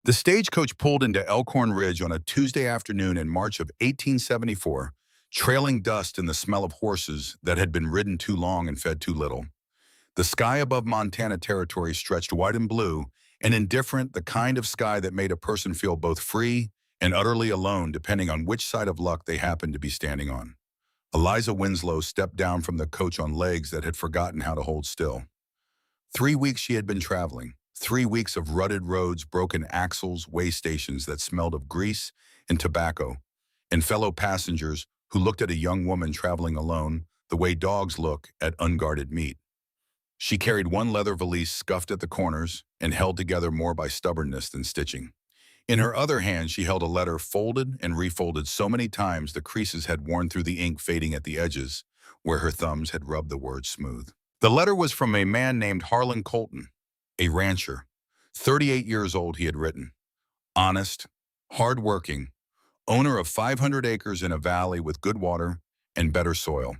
The stagecoach pulled into Elkhorn Ridge on a Tuesday afternoon in March of 1874, trailing dust and the smell of horses that had been ridden too long and fed too little. The sky above Montana Territory stretched white and blue, and indifferent, the kind of sky that made a person feel both free and utterly alone depending on which side of luck they happened to be standing on. Eliza Winslow stepped down from the coach on legs that had forgotten how to hold still. 3 weeks she had been traveling, 3 weeks of rutted roads, broken axles, way stations that smelled of grease and tobacco, and fellow passengers who looked at a young woman traveling alone the way dogs look at unguarded meat. She carried one leather valise scuffed at the corners and held together more by stubbornness than stitching. In her other hand, she held a letter folded and refolded so many times the creases had worn through the ink, fading at the edges, where her thumbs had rubbed the words smooth. The letter was from a man named Harlan Colton, a rancher. 38 years old, he had written. Honest, hard-working, owner of 500 acres in a valley with good water and better soil.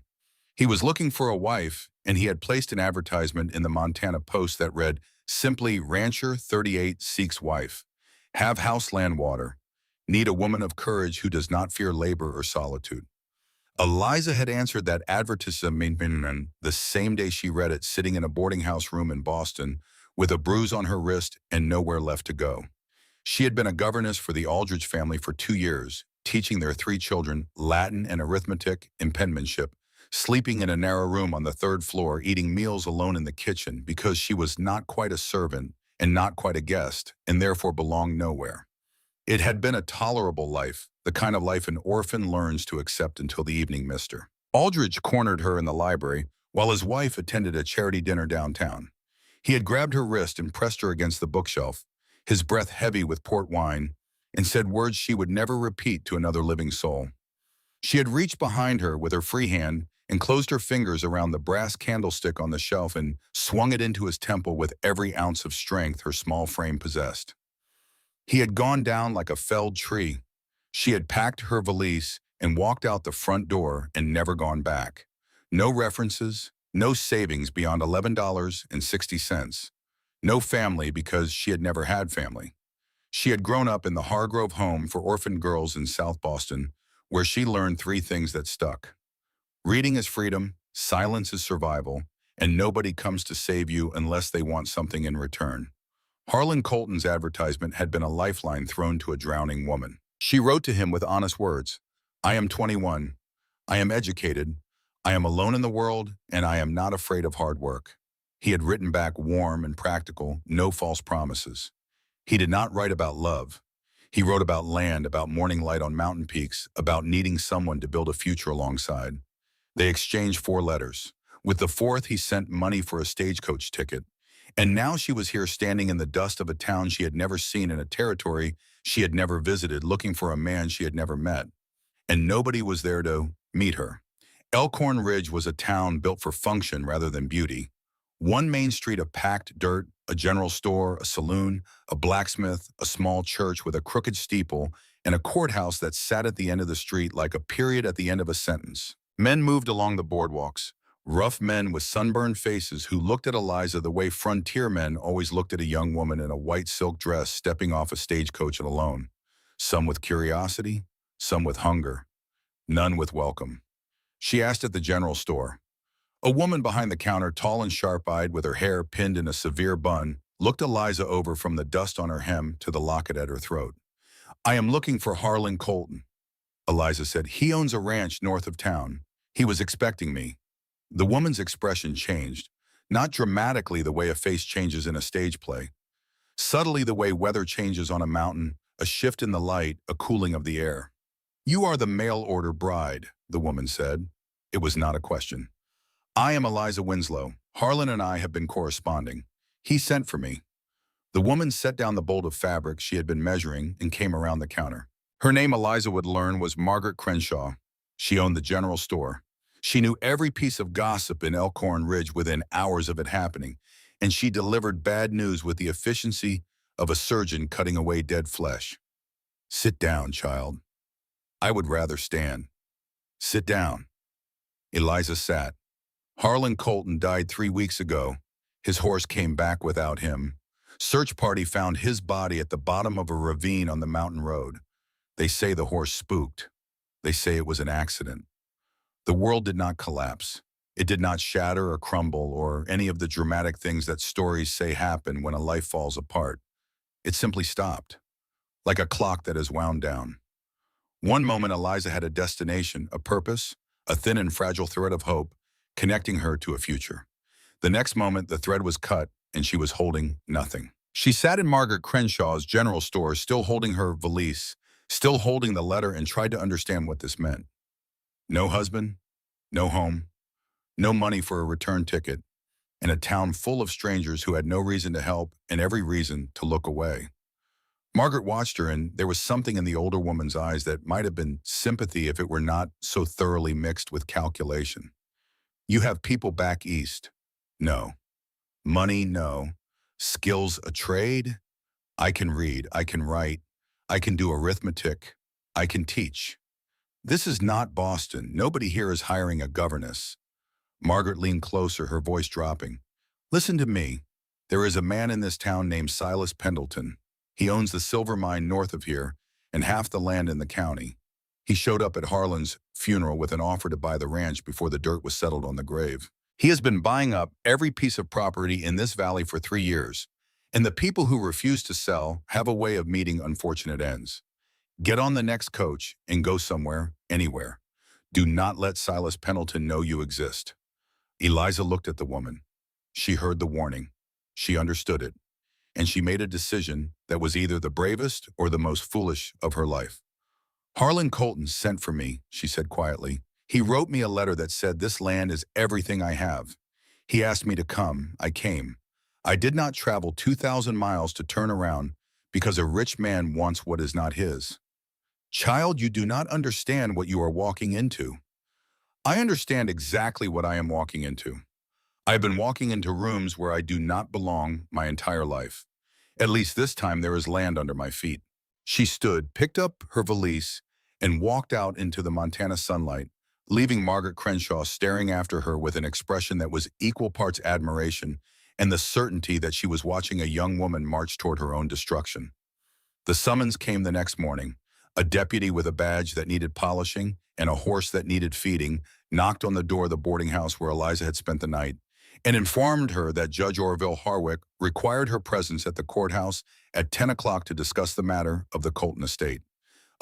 He was looking for a wife, and he had placed an advertisement in the Montana Post that read, simply, Rancher 38 seeks wife. Have house, land, water. Need a woman of courage who does not fear labor or solitude. Eliza had answered that advertisement the same day she read it, sitting in a boarding house room in Boston with a bruise on her wrist and nowhere left to go. She had been a governess for the Aldrich family for 2 years, teaching their 3 children Latin and arithmetic and penmanship, sleeping in a narrow room on the 3rd floor, eating meals alone in the kitchen because she was not quite a servant and not quite a guest, and therefore belonged nowhere. It had been a tolerable life, the kind of life an orphan learns to accept until the evening mister. Aldrich cornered her in the library while his wife attended a charity dinner downtown. He had grabbed her wrist and pressed her against the bookshelf, his breath heavy with port wine, and said words she would never repeat to another living soul. She had reached behind her with her free hand and closed her fingers around the brass candlestick on the shelf and swung it into his temple with every ounce of strength her small frame possessed. He had gone down like a felled tree. She had packed her valise and walked out the front door and never gone back. No references, no savings beyond $11.60. No family because she had never had family. She had grown up in the Hargrove home for orphan girls in South Boston, where she learned 3 things that stuck. Reading is freedom, silence is survival, and nobody comes to save you unless they want something in return. Harlan Colton's advertisement had been a lifeline thrown to a drowning woman. She wrote to him with honest words. I am 21. I am educated. I am alone in the world, and I am not afraid of hard work. He had written back warm and practical, no false promises. He did not write about love. He wrote about land, about morning light on mountain peaks, about needing someone to build a future alongside. They exchanged 4 letters. With the 4th, he sent money for a stagecoach ticket. And now she was here standing in the dust of a town she had never seen, in a territory she had never visited, looking for a man she had never met. And nobody was there to meet her. Elkhorn Ridge was a town built for function rather than beauty. One main street of packed dirt, a general store, a saloon, a blacksmith, a small church with a crooked steeple, and a courthouse that sat at the end of the street like a period at the end of a sentence. Men moved along the boardwalks, rough men with sunburned faces who looked at Eliza the way frontier men always looked at a young woman in a white silk dress stepping off a stagecoach alone. Some with curiosity, some with hunger, none with welcome. She asked at the general store. A woman behind the counter, tall and sharp-eyed, with her hair pinned in a severe bun, looked Eliza over from the dust on her hem to the locket at her throat. I am looking for Harlan Colton, Eliza said. He owns a ranch north of town. He was expecting me. The woman's expression changed, not dramatically the way a face changes in a stage play. Subtly the way weather changes on a mountain, a shift in the light, a cooling of the air. You are the mail-order bride, the woman said. It was not a question. I am Eliza Winslow. Harlan and I have been corresponding. He sent for me. The woman set down the bolt of fabric she had been measuring and came around the counter. Her name, Eliza would learn, was Margaret Crenshaw. She owned the general store. She knew every piece of gossip in Elkhorn Ridge within hours of it happening, and she delivered bad news with the efficiency of a surgeon cutting away dead flesh. Sit down, child. I would rather stand. Sit down. Eliza sat. Harlan Colton died 3 weeks ago. His horse came back without him. Search party found his body at the bottom of a ravine on the mountain road. They say the horse spooked. They say it was an accident. The world did not collapse. It did not shatter or crumble or any of the dramatic things that stories say happen when a life falls apart. It simply stopped, like a clock that is wound down. One moment Eliza had a destination, a purpose, a thin and fragile thread of hope, connecting her to a future. The next moment, the thread was cut, and she was holding nothing. She sat in Margaret Crenshaw's general store, still holding her valise, still holding the letter, and tried to understand what this meant. No husband, no home, no money for a return ticket, and a town full of strangers who had no reason to help and every reason to look away. Margaret watched her, and there was something in the older woman's eyes that might have been sympathy if it were not so thoroughly mixed with calculation. You have people back east? No. Money? No. Skills? A trade? I can read, I can write, I can do arithmetic, I can teach. This is not Boston. Nobody here is hiring a governess. Margaret leaned closer, her voice dropping. Listen to me. There is a man in this town named Silas Pendleton. He owns the silver mine north of here and half the land in the county. He showed up at Harlan's funeral with an offer to buy the ranch before the dirt was settled on the grave. He has been buying up every piece of property in this valley for 3 years, and the people who refuse to sell have a way of meeting unfortunate ends. Get on the next coach and go somewhere, anywhere. Do not let Silas Pendleton know you exist. Eliza looked at the woman. She heard the warning. She understood it. And she made a decision that was either the bravest or the most foolish of her life. Harlan Colton sent for me, she said quietly. He wrote me a letter that said this land is everything I have. He asked me to come. I came. I did not travel 2,000 miles to turn around because a rich man wants what is not his. Child, you do not understand what you are walking into. I understand exactly what I am walking into. I have been walking into rooms where I do not belong my entire life. At least this time there is land under my feet. She stood, picked up her valise, and walked out into the Montana sunlight, leaving Margaret Crenshaw staring after her with an expression that was equal parts admiration and the certainty that she was watching a young woman march toward her own destruction. The summons came the next morning. A deputy with a badge that needed polishing and a horse that needed feeding knocked on the door of the boarding house where Eliza had spent the night and informed her that Judge Orville Harwick required her presence at the courthouse at 10 o'clock to discuss the matter of the Colton estate.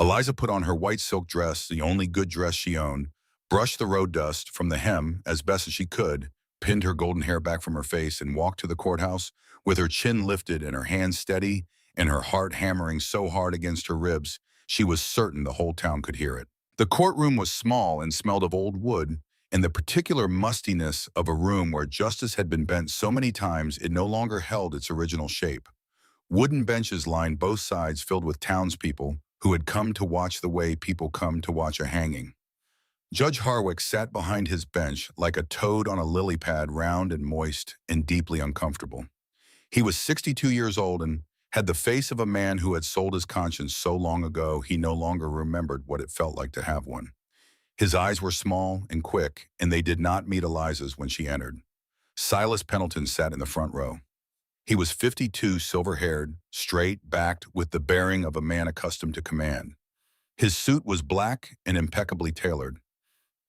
Eliza put on her white silk dress, the only good dress she owned, brushed the road dust from the hem as best as she could, pinned her golden hair back from her face, and walked to the courthouse with her chin lifted and her hands steady and her heart hammering so hard against her ribs she was certain the whole town could hear it. The courtroom was small and smelled of old wood and the particular mustiness of a room where justice had been bent so many times it no longer held its original shape. Wooden benches lined both sides filled with townspeople who had come to watch the way people come to watch a hanging. Judge Harwick sat behind his bench like a toad on a lily pad, round and moist and deeply uncomfortable. He was 62 years old and had the face of a man who had sold his conscience so long ago he no longer remembered what it felt like to have one. His eyes were small and quick, and they did not meet Eliza's when she entered. Silas Pendleton sat in the front row. He was 52, silver-haired, straight-backed, with the bearing of a man accustomed to command. His suit was black and impeccably tailored.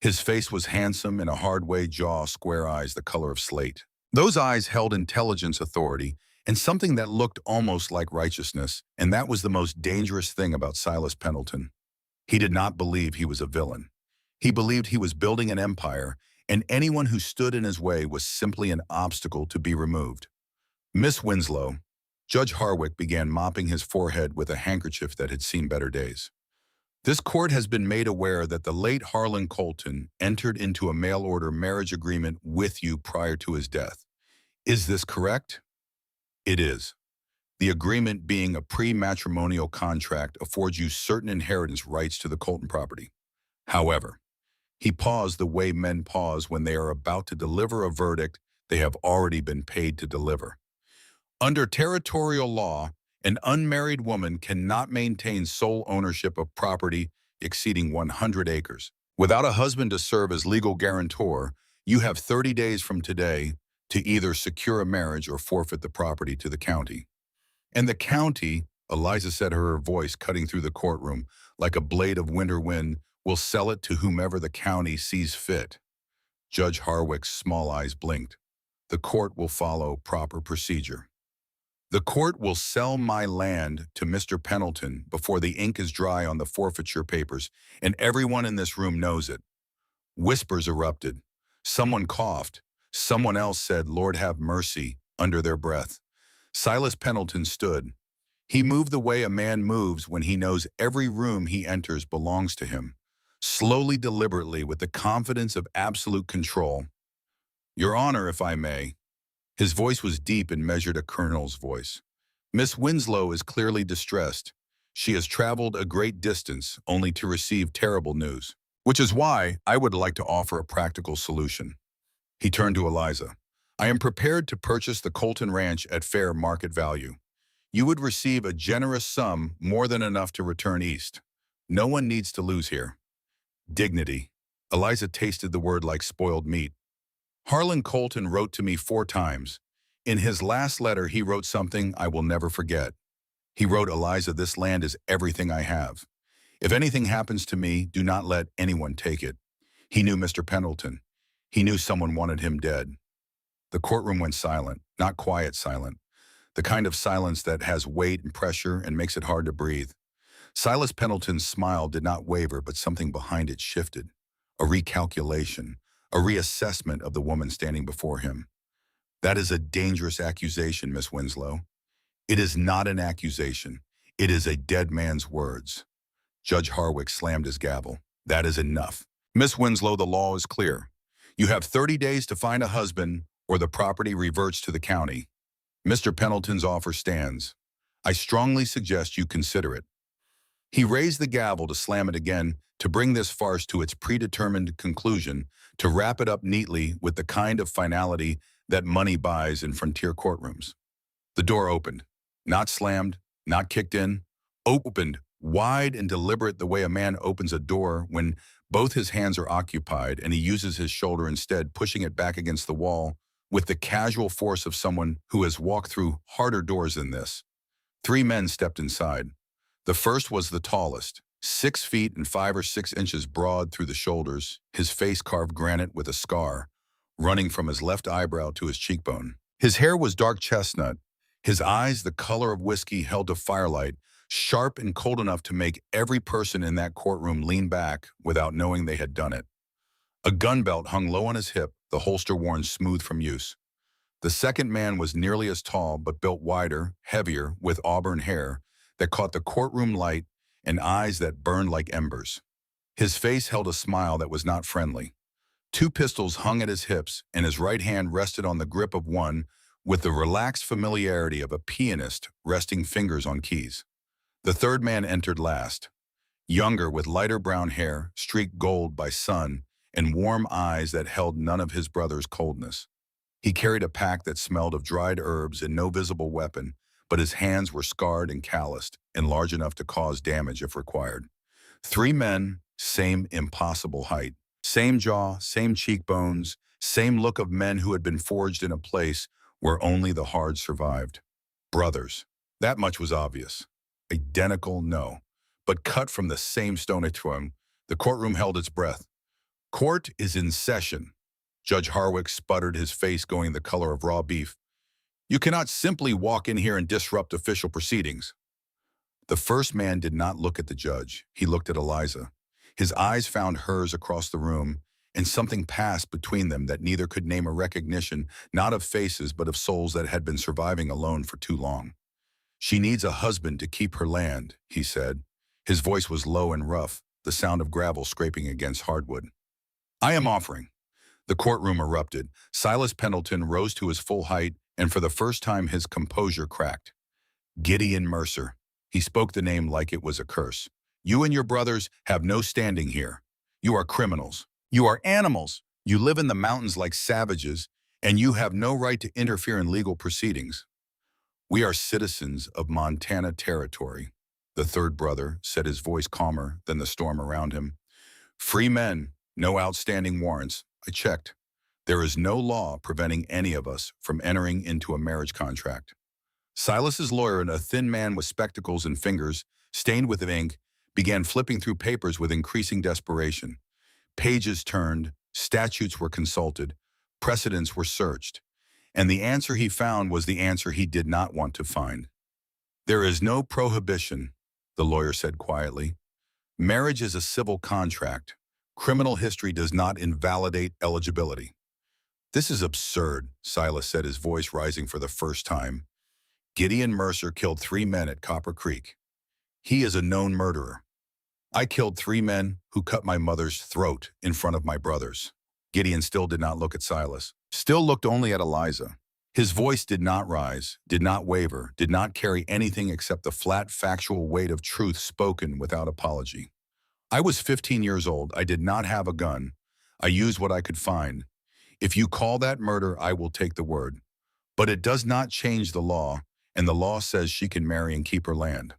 His face was handsome, and a hard-way jaw, square eyes the color of slate. Those eyes held intelligence, authority, and something that looked almost like righteousness, and that was the most dangerous thing about Silas Pendleton. He did not believe he was a villain. He believed he was building an empire, and anyone who stood in his way was simply an obstacle to be removed. Miss Winslow, Judge Harwick began mopping his forehead with a handkerchief that had seen better days. This court has been made aware that the late Harlan Colton entered into a mail-order marriage agreement with you prior to his death. Is this correct? It is. The agreement, being a pre-matrimonial contract, affords you certain inheritance rights to the Colton property. However, he paused the way men pause when they are about to deliver a verdict they have already been paid to deliver. Under territorial law, an unmarried woman cannot maintain sole ownership of property exceeding 100 acres. Without a husband to serve as legal guarantor, you have 30 days from today to either secure a marriage or forfeit the property to the county. And the county, Eliza said, her voice cutting through the courtroom like a blade of winter wind, will sell it to whomever the county sees fit. Judge Harwick's small eyes blinked. The court will follow proper procedure. The court will sell my land to Mr. Pendleton before the ink is dry on the forfeiture papers, and everyone in this room knows it. Whispers erupted. Someone coughed. Someone else said, "Lord have mercy," under their breath. Silas Pendleton stood. He moved the way a man moves when he knows every room he enters belongs to him. Slowly, deliberately, with the confidence of absolute control. "Your Honor, if I may." His voice was deep and measured a colonel's voice. "Miss Winslow is clearly distressed. She has traveled a great distance only to receive terrible news, which is why I would like to offer a practical solution." He turned to Eliza. "I am prepared to purchase the Colton Ranch at fair market value. You would receive a generous sum, more than enough to return east. No one needs to lose here." Dignity. Eliza tasted the word like spoiled meat. "Harlan Colton wrote to me 4 times. In his last letter, he wrote something I will never forget. He wrote, 'Eliza, this land is everything I have. If anything happens to me, do not let anyone take it.' He knew Mr. Pendleton. He knew someone wanted him dead." The courtroom went silent, not quiet silent, the kind of silence that has weight and pressure and makes it hard to breathe. Silas Pendleton's smile did not waver, but something behind it shifted. A recalculation, a reassessment of the woman standing before him. "That is a dangerous accusation, Miss Winslow." "It is not an accusation. It is a dead man's words." Judge Harwick slammed his gavel. "That is enough. Miss Winslow, the law is clear. You have 30 days to find a husband, or the property reverts to the county. Mr. Pendleton's offer stands. I strongly suggest you consider it." He raised the gavel to slam it again, to bring this farce to its predetermined conclusion, to wrap it up neatly with the kind of finality that money buys in frontier courtrooms. The door opened. Not slammed, not kicked in. Opened, wide and deliberate, the way a man opens a door when both his hands are occupied and he uses his shoulder instead, pushing it back against the wall with the casual force of someone who has walked through harder doors than this. 3 men stepped inside. The first was the tallest, 6 feet and 5 or 6 inches broad through the shoulders, his face carved granite with a scar running from his left eyebrow to his cheekbone. His hair was dark chestnut, his eyes the color of whiskey held to firelight, sharp and cold enough to make every person in that courtroom lean back without knowing they had done it. A gun belt hung low on his hip, the holster worn smooth from use. The second man was nearly as tall, but built wider, heavier, with auburn hair that caught the courtroom light and eyes that burned like embers. His face held a smile that was not friendly. 2 pistols hung at his hips, and his right hand rested on the grip of one with the relaxed familiarity of a pianist resting fingers on keys. The third man entered last. Younger, with lighter brown hair, streaked gold by sun, and warm eyes that held none of his brother's coldness. He carried a pack that smelled of dried herbs and no visible weapon, but his hands were scarred and calloused, and large enough to cause damage if required. 3 men, same impossible height, same jaw, same cheekbones, same look of men who had been forged in a place where only the hard survived. Brothers. That much was obvious. Identical, no, but cut from the same stone atone. The courtroom held its breath. "Court is in session." Judge Harwick sputtered, his face going the color of raw beef. "You cannot simply walk in here and disrupt official proceedings." The first man did not look at the judge. He looked at Eliza. His eyes found hers across the room, and something passed between them that neither could name a recognition, not of faces, but of souls that had been surviving alone for too long. "She needs a husband to keep her land," he said. His voice was low and rough, the sound of gravel scraping against hardwood. "I am offering." The courtroom erupted. Silas Pendleton rose to his full height, and for the first time his composure cracked. "Gideon Mercer." He spoke the name like it was a curse. "You and your brothers have no standing here. You are criminals. You are animals. You live in the mountains like savages, and you have no right to interfere in legal proceedings." "We are citizens of Montana Territory," the third brother said, his voice calmer than the storm around him. "Free men, no outstanding warrants. I checked. There is no law preventing any of us from entering into a marriage contract." Silas's lawyer, a thin man with spectacles and fingers stained with ink, began flipping through papers with increasing desperation. Pages turned, statutes were consulted, precedents were searched, and the answer he found was the answer he did not want to find. There is no prohibition, the lawyer said quietly. Marriage is a civil contract. Criminal history does not invalidate eligibility. This is absurd, Silas said, his voice rising for the first time. Gideon Mercer killed 3 men at Copper Creek. He is a known murderer. I killed 3 men who cut my mother's throat in front of my brothers. Gideon still did not look at Silas, still looked only at Eliza. His voice did not rise, did not waver, did not carry anything except the flat, factual weight of truth spoken without apology. I was 15 years old. I did not have a gun. I used what I could find. If you call that murder, I will take the word. But it does not change the law, and the law says she can marry and keep her land.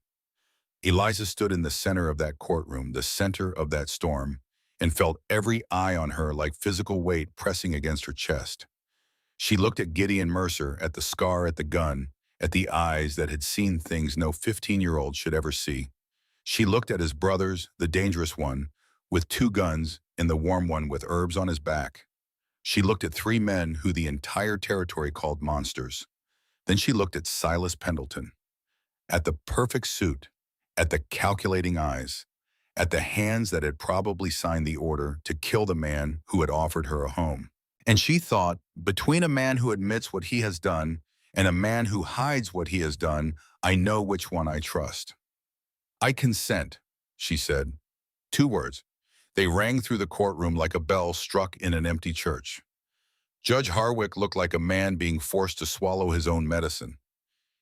Eliza stood in the center of that courtroom, the center of that storm, and felt every eye on her like physical weight pressing against her chest. She looked at Gideon Mercer, at the scar, at the gun, at the eyes that had seen things no 15-year-old should ever see. She looked at his brothers, the dangerous one, with 2 guns, and the warm one with herbs on his back. She looked at 3 men who the entire territory called monsters. Then she looked at Silas Pendleton, at the perfect suit, at the calculating eyes, at the hands that had probably signed the order to kill the man who had offered her a home. And she thought, between a man who admits what he has done and a man who hides what he has done, I know which one I trust. I consent, she said. 2 words. They rang through the courtroom like a bell struck in an empty church. Judge Harwick looked like a man being forced to swallow his own medicine.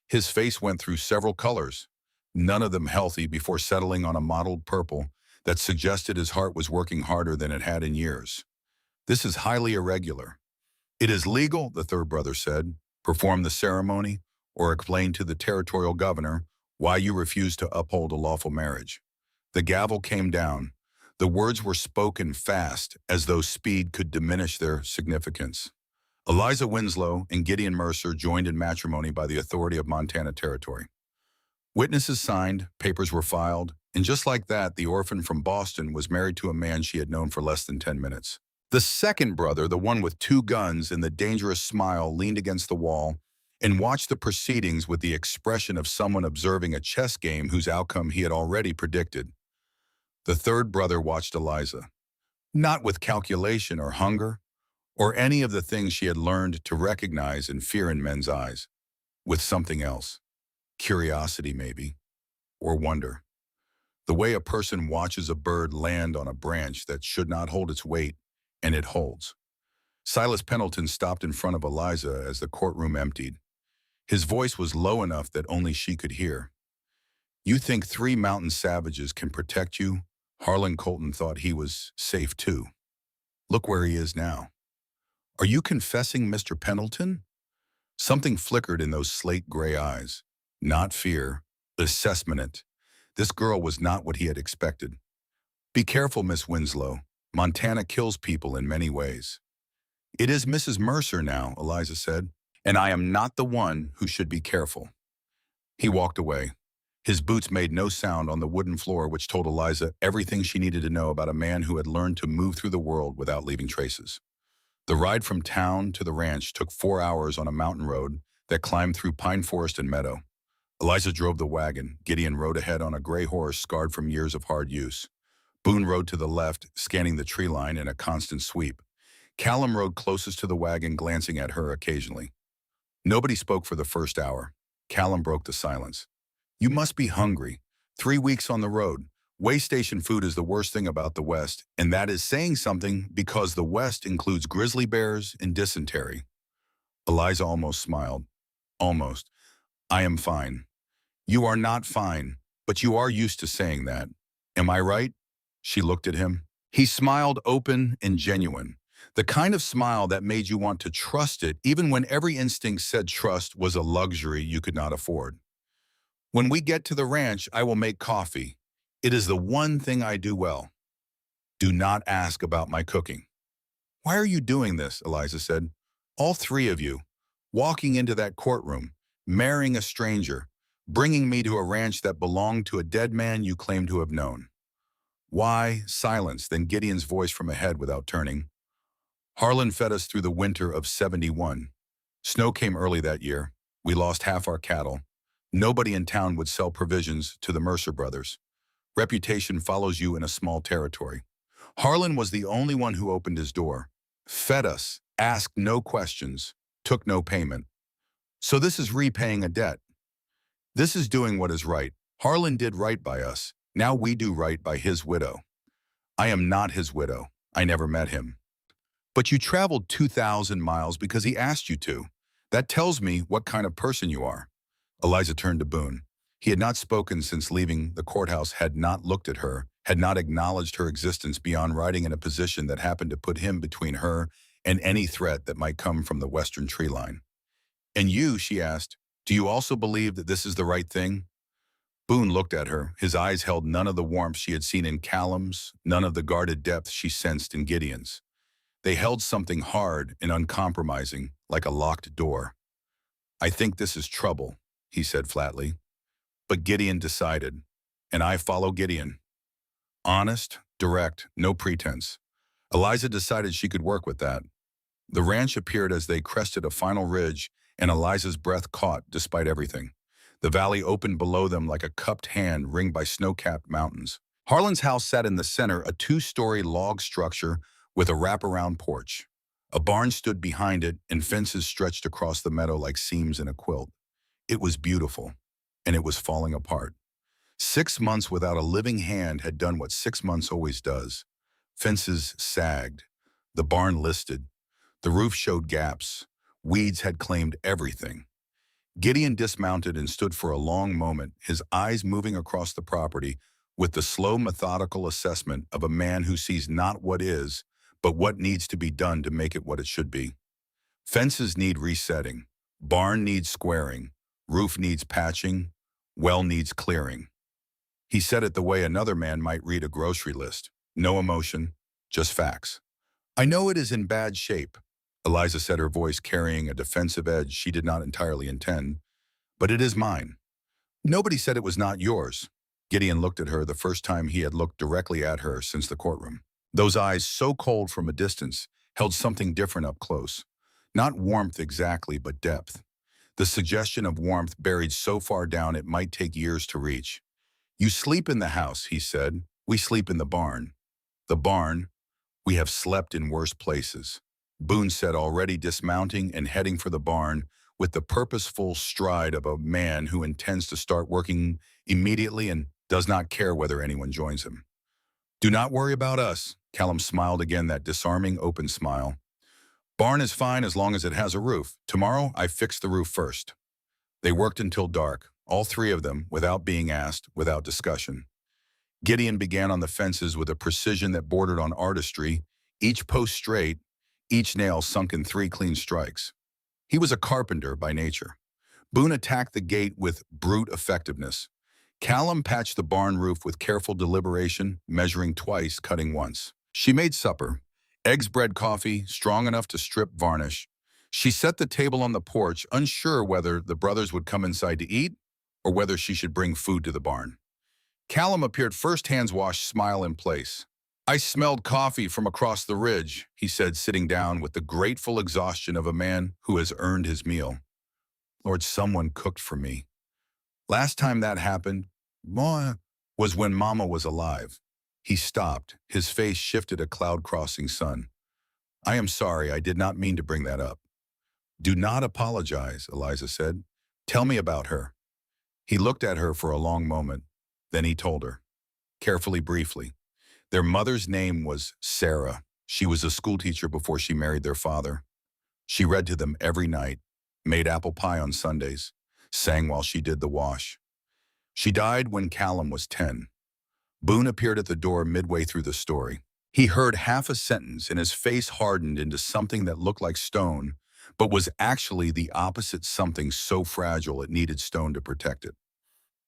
His face went through several colors, none of them healthy, before settling on a mottled purple that suggested his heart was working harder than it had in years. This is highly irregular. It is legal, the 3rd brother said. Perform the ceremony or explain to the territorial governor why you refuse to uphold a lawful marriage. The gavel came down. The words were spoken fast, as though speed could diminish their significance. Eliza Winslow and Gideon Mercer joined in matrimony by the authority of Montana Territory. Witnesses signed, papers were filed, and just like that, the orphan from Boston was married to a man she had known for less than 10 minutes. The 2nd brother, the one with 2 guns and the dangerous smile, leaned against the wall and watched the proceedings with the expression of someone observing a chess game whose outcome he had already predicted. The 3rd brother watched Eliza, not with calculation or hunger, or any of the things she had learned to recognize and fear in men's eyes, with something else. Curiosity, maybe, or wonder. The way a person watches a bird land on a branch that should not hold its weight, and it holds. Silas Pendleton stopped in front of Eliza as the courtroom emptied. His voice was low enough that only she could hear. You think 3 mountain savages can protect you? Harlan Colton thought he was safe too. Look where he is now. Are you confessing, Mr. Pendleton? Something flickered in those slate-gray eyes. Not fear, assessment. This girl was not what he had expected. Be careful, Miss Winslow. Montana kills people in many ways. It is Mrs. Mercer now, Eliza said, and I am not the one who should be careful. He walked away. His boots made no sound on the wooden floor, which told Eliza everything she needed to know about a man who had learned to move through the world without leaving traces. The ride from town to the ranch took 4 hours on a mountain road that climbed through pine forest and meadow. Eliza drove the wagon. Gideon rode ahead on a gray horse scarred from years of hard use. Boone rode to the left, scanning the tree line in a constant sweep. Callum rode closest to the wagon, glancing at her occasionally. Nobody spoke for the first hour. Callum broke the silence. You must be hungry. 3 weeks on the road. Way station food is the worst thing about the West, and that is saying something because the West includes grizzly bears and dysentery. Eliza almost smiled. Almost. I am fine. You are not fine, but you are used to saying that. Am I right? She looked at him. He smiled, open and genuine. The kind of smile that made you want to trust it, even when every instinct said trust was a luxury you could not afford. When we get to the ranch, I will make coffee. It is the one thing I do well. Do not ask about my cooking. Why are you doing this? Eliza said. All 3 of you, walking into that courtroom, marrying a stranger, bringing me to a ranch that belonged to a dead man you claim to have known. Why? Silence, then Gideon's voice from ahead without turning. Harlan fed us through the winter of 71. Snow came early that year. We lost half our cattle. Nobody in town would sell provisions to the Mercer brothers. Reputation follows you in a small territory. Harlan was the only one who opened his door, fed us, asked no questions, took no payment. So this is repaying a debt. This is doing what is right. Harlan did right by us. Now we do right by his widow. I am not his widow. I never met him. But you traveled 2,000 miles because he asked you to. That tells me what kind of person you are. Eliza turned to Boone. He had not spoken since leaving the courthouse, had not looked at her, had not acknowledged her existence beyond riding in a position that happened to put him between her and any threat that might come from the western tree line. And you, she asked, do you also believe that this is the right thing? Boone looked at her. His eyes held none of the warmth she had seen in Callum's, none of the guarded depth she sensed in Gideon's. They held something hard and uncompromising, like a locked door. I think this is trouble, he said flatly. But Gideon decided, and I follow Gideon. Honest, direct, no pretense. Eliza decided she could work with that. The ranch appeared as they crested a final ridge, and Eliza's breath caught despite everything. The valley opened below them like a cupped hand ringed by snow-capped mountains. Harlan's house sat in the center, a two-story log structure with a wraparound porch. A barn stood behind it, and fences stretched across the meadow like seams in a quilt. It was beautiful, and it was falling apart. 6 months without a living hand had done what 6 months always does. Fences sagged. The barn listed. The roof showed gaps. Weeds had claimed everything. Gideon dismounted and stood for a long moment, his eyes moving across the property with the slow, methodical assessment of a man who sees not what is, but what needs to be done to make it what it should be. Fences need resetting. Barn needs squaring. Roof needs patching. Well needs clearing. He said it the way another man might read a grocery list. No emotion, just facts. I know it is in bad shape, Eliza said, her voice carrying a defensive edge she did not entirely intend, but it is mine. Nobody said it was not yours. Gideon looked at her the first time he had looked directly at her since the courtroom. Those eyes, so cold from a distance, held something different up close. Not warmth exactly, but depth. The suggestion of warmth buried so far down it might take years to reach. You sleep in the house, he said. We sleep in the barn. The barn? We have slept in worse places. Boone said, already dismounting and heading for the barn with the purposeful stride of a man who intends to start working immediately and does not care whether anyone joins him. Do not worry about us. Callum smiled again, that disarming, open smile. Barn is fine as long as it has a roof. Tomorrow, I fix the roof first. They worked until dark, all three of them, without being asked, without discussion. Gideon began on the fences with a precision that bordered on artistry, each post straight, each nail sunk in 3 clean strikes. He was a carpenter by nature. Boone attacked the gate with brute effectiveness. Callum patched the barn roof with careful deliberation, measuring twice, cutting once. She made supper, eggs, bread, coffee, strong enough to strip varnish. She set the table on the porch, unsure whether the brothers would come inside to eat or whether she should bring food to the barn. Callum appeared first, hands washed, smile in place. I smelled coffee from across the ridge, he said, sitting down with the grateful exhaustion of a man who has earned his meal. Lord, someone cooked for me. Last time that happened, was when Mama was alive. He stopped, his face shifted a cloud-crossing sun. I am sorry, I did not mean to bring that up. Do not apologize, Eliza said. Tell me about her. He looked at her for a long moment. Then he told her, carefully, briefly. Their mother's name was Sarah. She was a schoolteacher before she married their father. She read to them every night, made apple pie on Sundays, sang while she did the wash. She died when Callum was 10. Boone appeared at the door midway through the story. He heard half a sentence and his face hardened into something that looked like stone, but was actually the opposite, something so fragile it needed stone to protect it.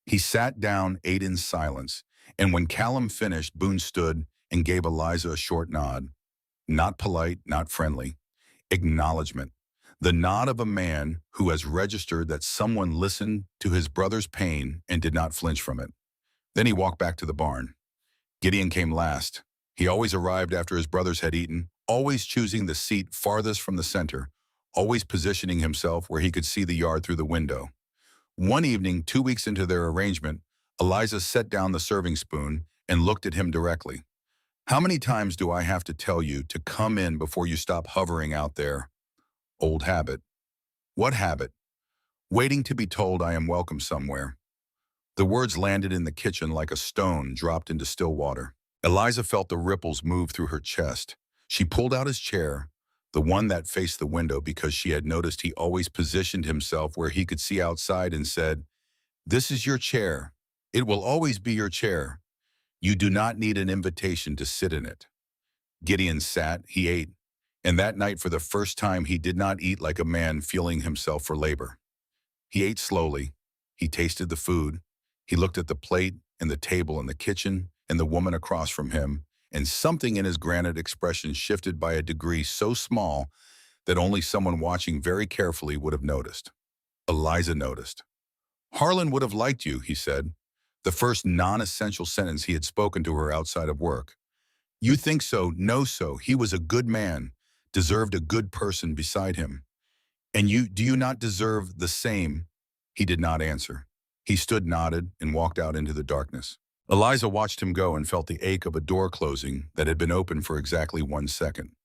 He sat down, ate in silence, and when Callum finished, Boone stood and gave Eliza a short nod. Not polite, not friendly. Acknowledgement. The nod of a man who has registered that someone listened to his brother's pain and did not flinch from it. Then he walked back to the barn. Gideon came last. He always arrived after his brothers had eaten, always choosing the seat farthest from the center, always positioning himself where he could see the yard through the window. One evening, 2 weeks into their arrangement, Eliza set down the serving spoon and looked at him directly. How many times do I have to tell you to come in before you stop hovering out there? Old habit. What habit? Waiting to be told I am welcome somewhere. The words landed in the kitchen like a stone dropped into still water. Eliza felt the ripples move through her chest. She pulled out his chair, the one that faced the window because she had noticed he always positioned himself where he could see outside, and said, "This is your chair. It will always be your chair. You do not need an invitation to sit in it." Gideon sat, he ate, and that night for the first time he did not eat like a man feeling himself for labor. He ate slowly. He tasted the food. He looked at the plate and the table and the kitchen and the woman across from him, and something in his granite expression shifted by a degree so small that only someone watching very carefully would have noticed. Eliza noticed. "Harlan would have liked you," he said, the first non-essential sentence he had spoken to her outside of work. "You think so, know so. He was a good man, deserved a good person beside him. And do you not deserve the same?" He did not answer. He stood, nodded, and walked out into the darkness. Eliza watched him go and felt the ache of a door closing that had been open for exactly 1 second.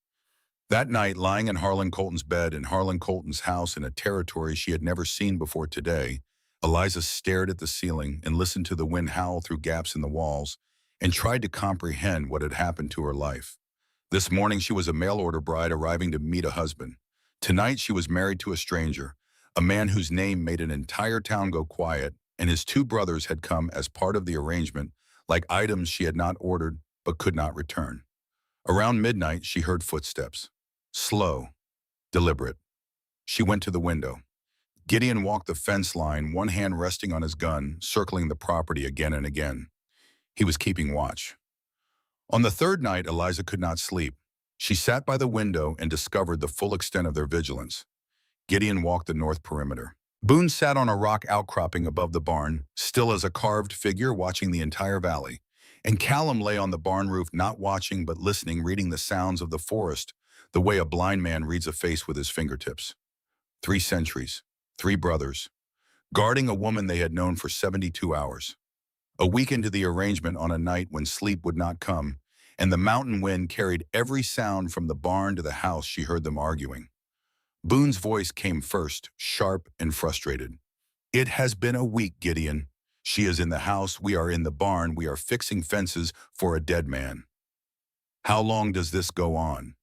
That night, lying in Harlan Colton's bed in Harlan Colton's house in a territory she had never seen before today, Eliza stared at the ceiling and listened to the wind howl through gaps in the walls and tried to comprehend what had happened to her life. This morning she was a mail-order bride arriving to meet a husband. Tonight she was married to a stranger, a man whose name made an entire town go quiet, and his two brothers had come as part of the arrangement, like items she had not ordered but could not return. Around midnight she heard footsteps. Slow, deliberate. She went to the window. Gideon walked the fence line, one hand resting on his gun, circling the property again and again. He was keeping watch. On the third night, Eliza could not sleep. She sat by the window and discovered the full extent of their vigilance. Gideon walked the north perimeter. Boone sat on a rock outcropping above the barn, still as a carved figure, watching the entire valley. And Callum lay on the barn roof, not watching but listening, reading the sounds of the forest, the way a blind man reads a face with his fingertips. 3 centuries, 3 brothers, guarding a woman they had known for 72 hours. A week into the arrangement, on a night when sleep would not come, and the mountain wind carried every sound from the barn to the house, she heard them arguing. Boone's voice came first, sharp and frustrated. "It has been a week, Gideon. She is in the house, we are in the barn, we are fixing fences for a dead man. How long does this go on?"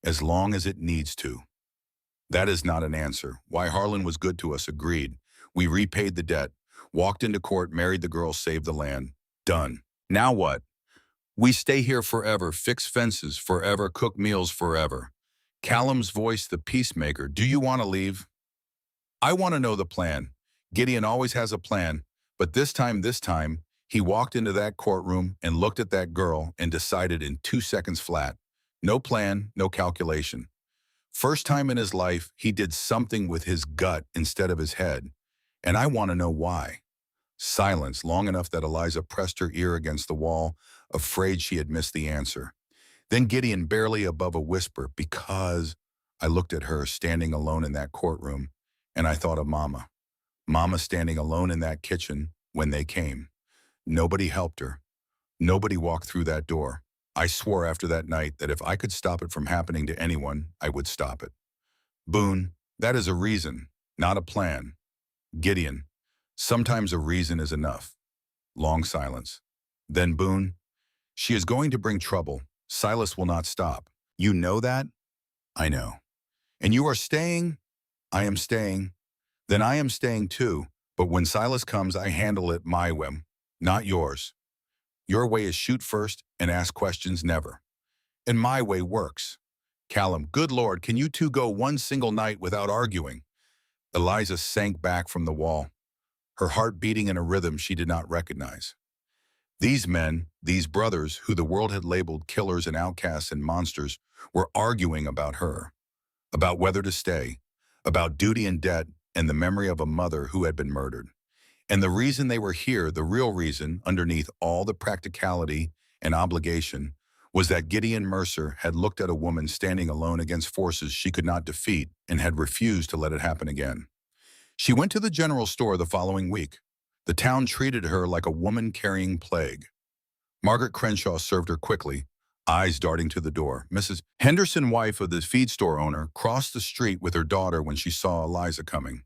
"As long as it needs to." That is not an answer. Why, Harlan was good to us, agreed. We repaid the debt, walked into court, married the girl, saved the land. Done. Now what? We stay here forever, fix fences forever, cook meals forever. Callum's voice, the peacemaker. "Do you want to leave?" "I want to know the plan." Gideon always has a plan, but this time, he walked into that courtroom and looked at that girl and decided in 2 seconds flat. No plan, no calculation. First time in his life, he did something with his gut instead of his head. And I want to know why. Silence, long enough that Eliza pressed her ear against the wall, afraid she had missed the answer. Then Gideon, barely above a whisper, "Because..." I looked at her, standing alone in that courtroom, and I thought of Mama. Mama standing alone in that kitchen when they came. Nobody helped her. Nobody walked through that door. I swore after that night that if I could stop it from happening to anyone, I would stop it. Boone, that is a reason, not a plan. Gideon, sometimes a reason is enough. Long silence. Then Boone, "She is going to bring trouble. Silas will not stop. You know that?" "I know." "And you are staying?" "I am staying." "Then I am staying too. But when Silas comes, I handle it my way, not yours. Your way is shoot first and ask questions never. And my way works." Callum, "Good Lord, can you two go one single night without arguing?" Eliza sank back from the wall, her heart beating in a rhythm she did not recognize. These men, these brothers who the world had labeled killers and outcasts and monsters, were arguing about her, about whether to stay, about duty and debt and the memory of a mother who had been murdered. And the reason they were here, the real reason, underneath all the practicality and obligation, was that Gideon Mercer had looked at a woman standing alone against forces she could not defeat and had refused to let it happen again. She went to the general store the following week. The town treated her like a woman carrying plague. Margaret Crenshaw served her quickly, eyes darting to the door. Mrs. Henderson, wife of the feed store owner, crossed the street with her daughter when she saw Eliza coming.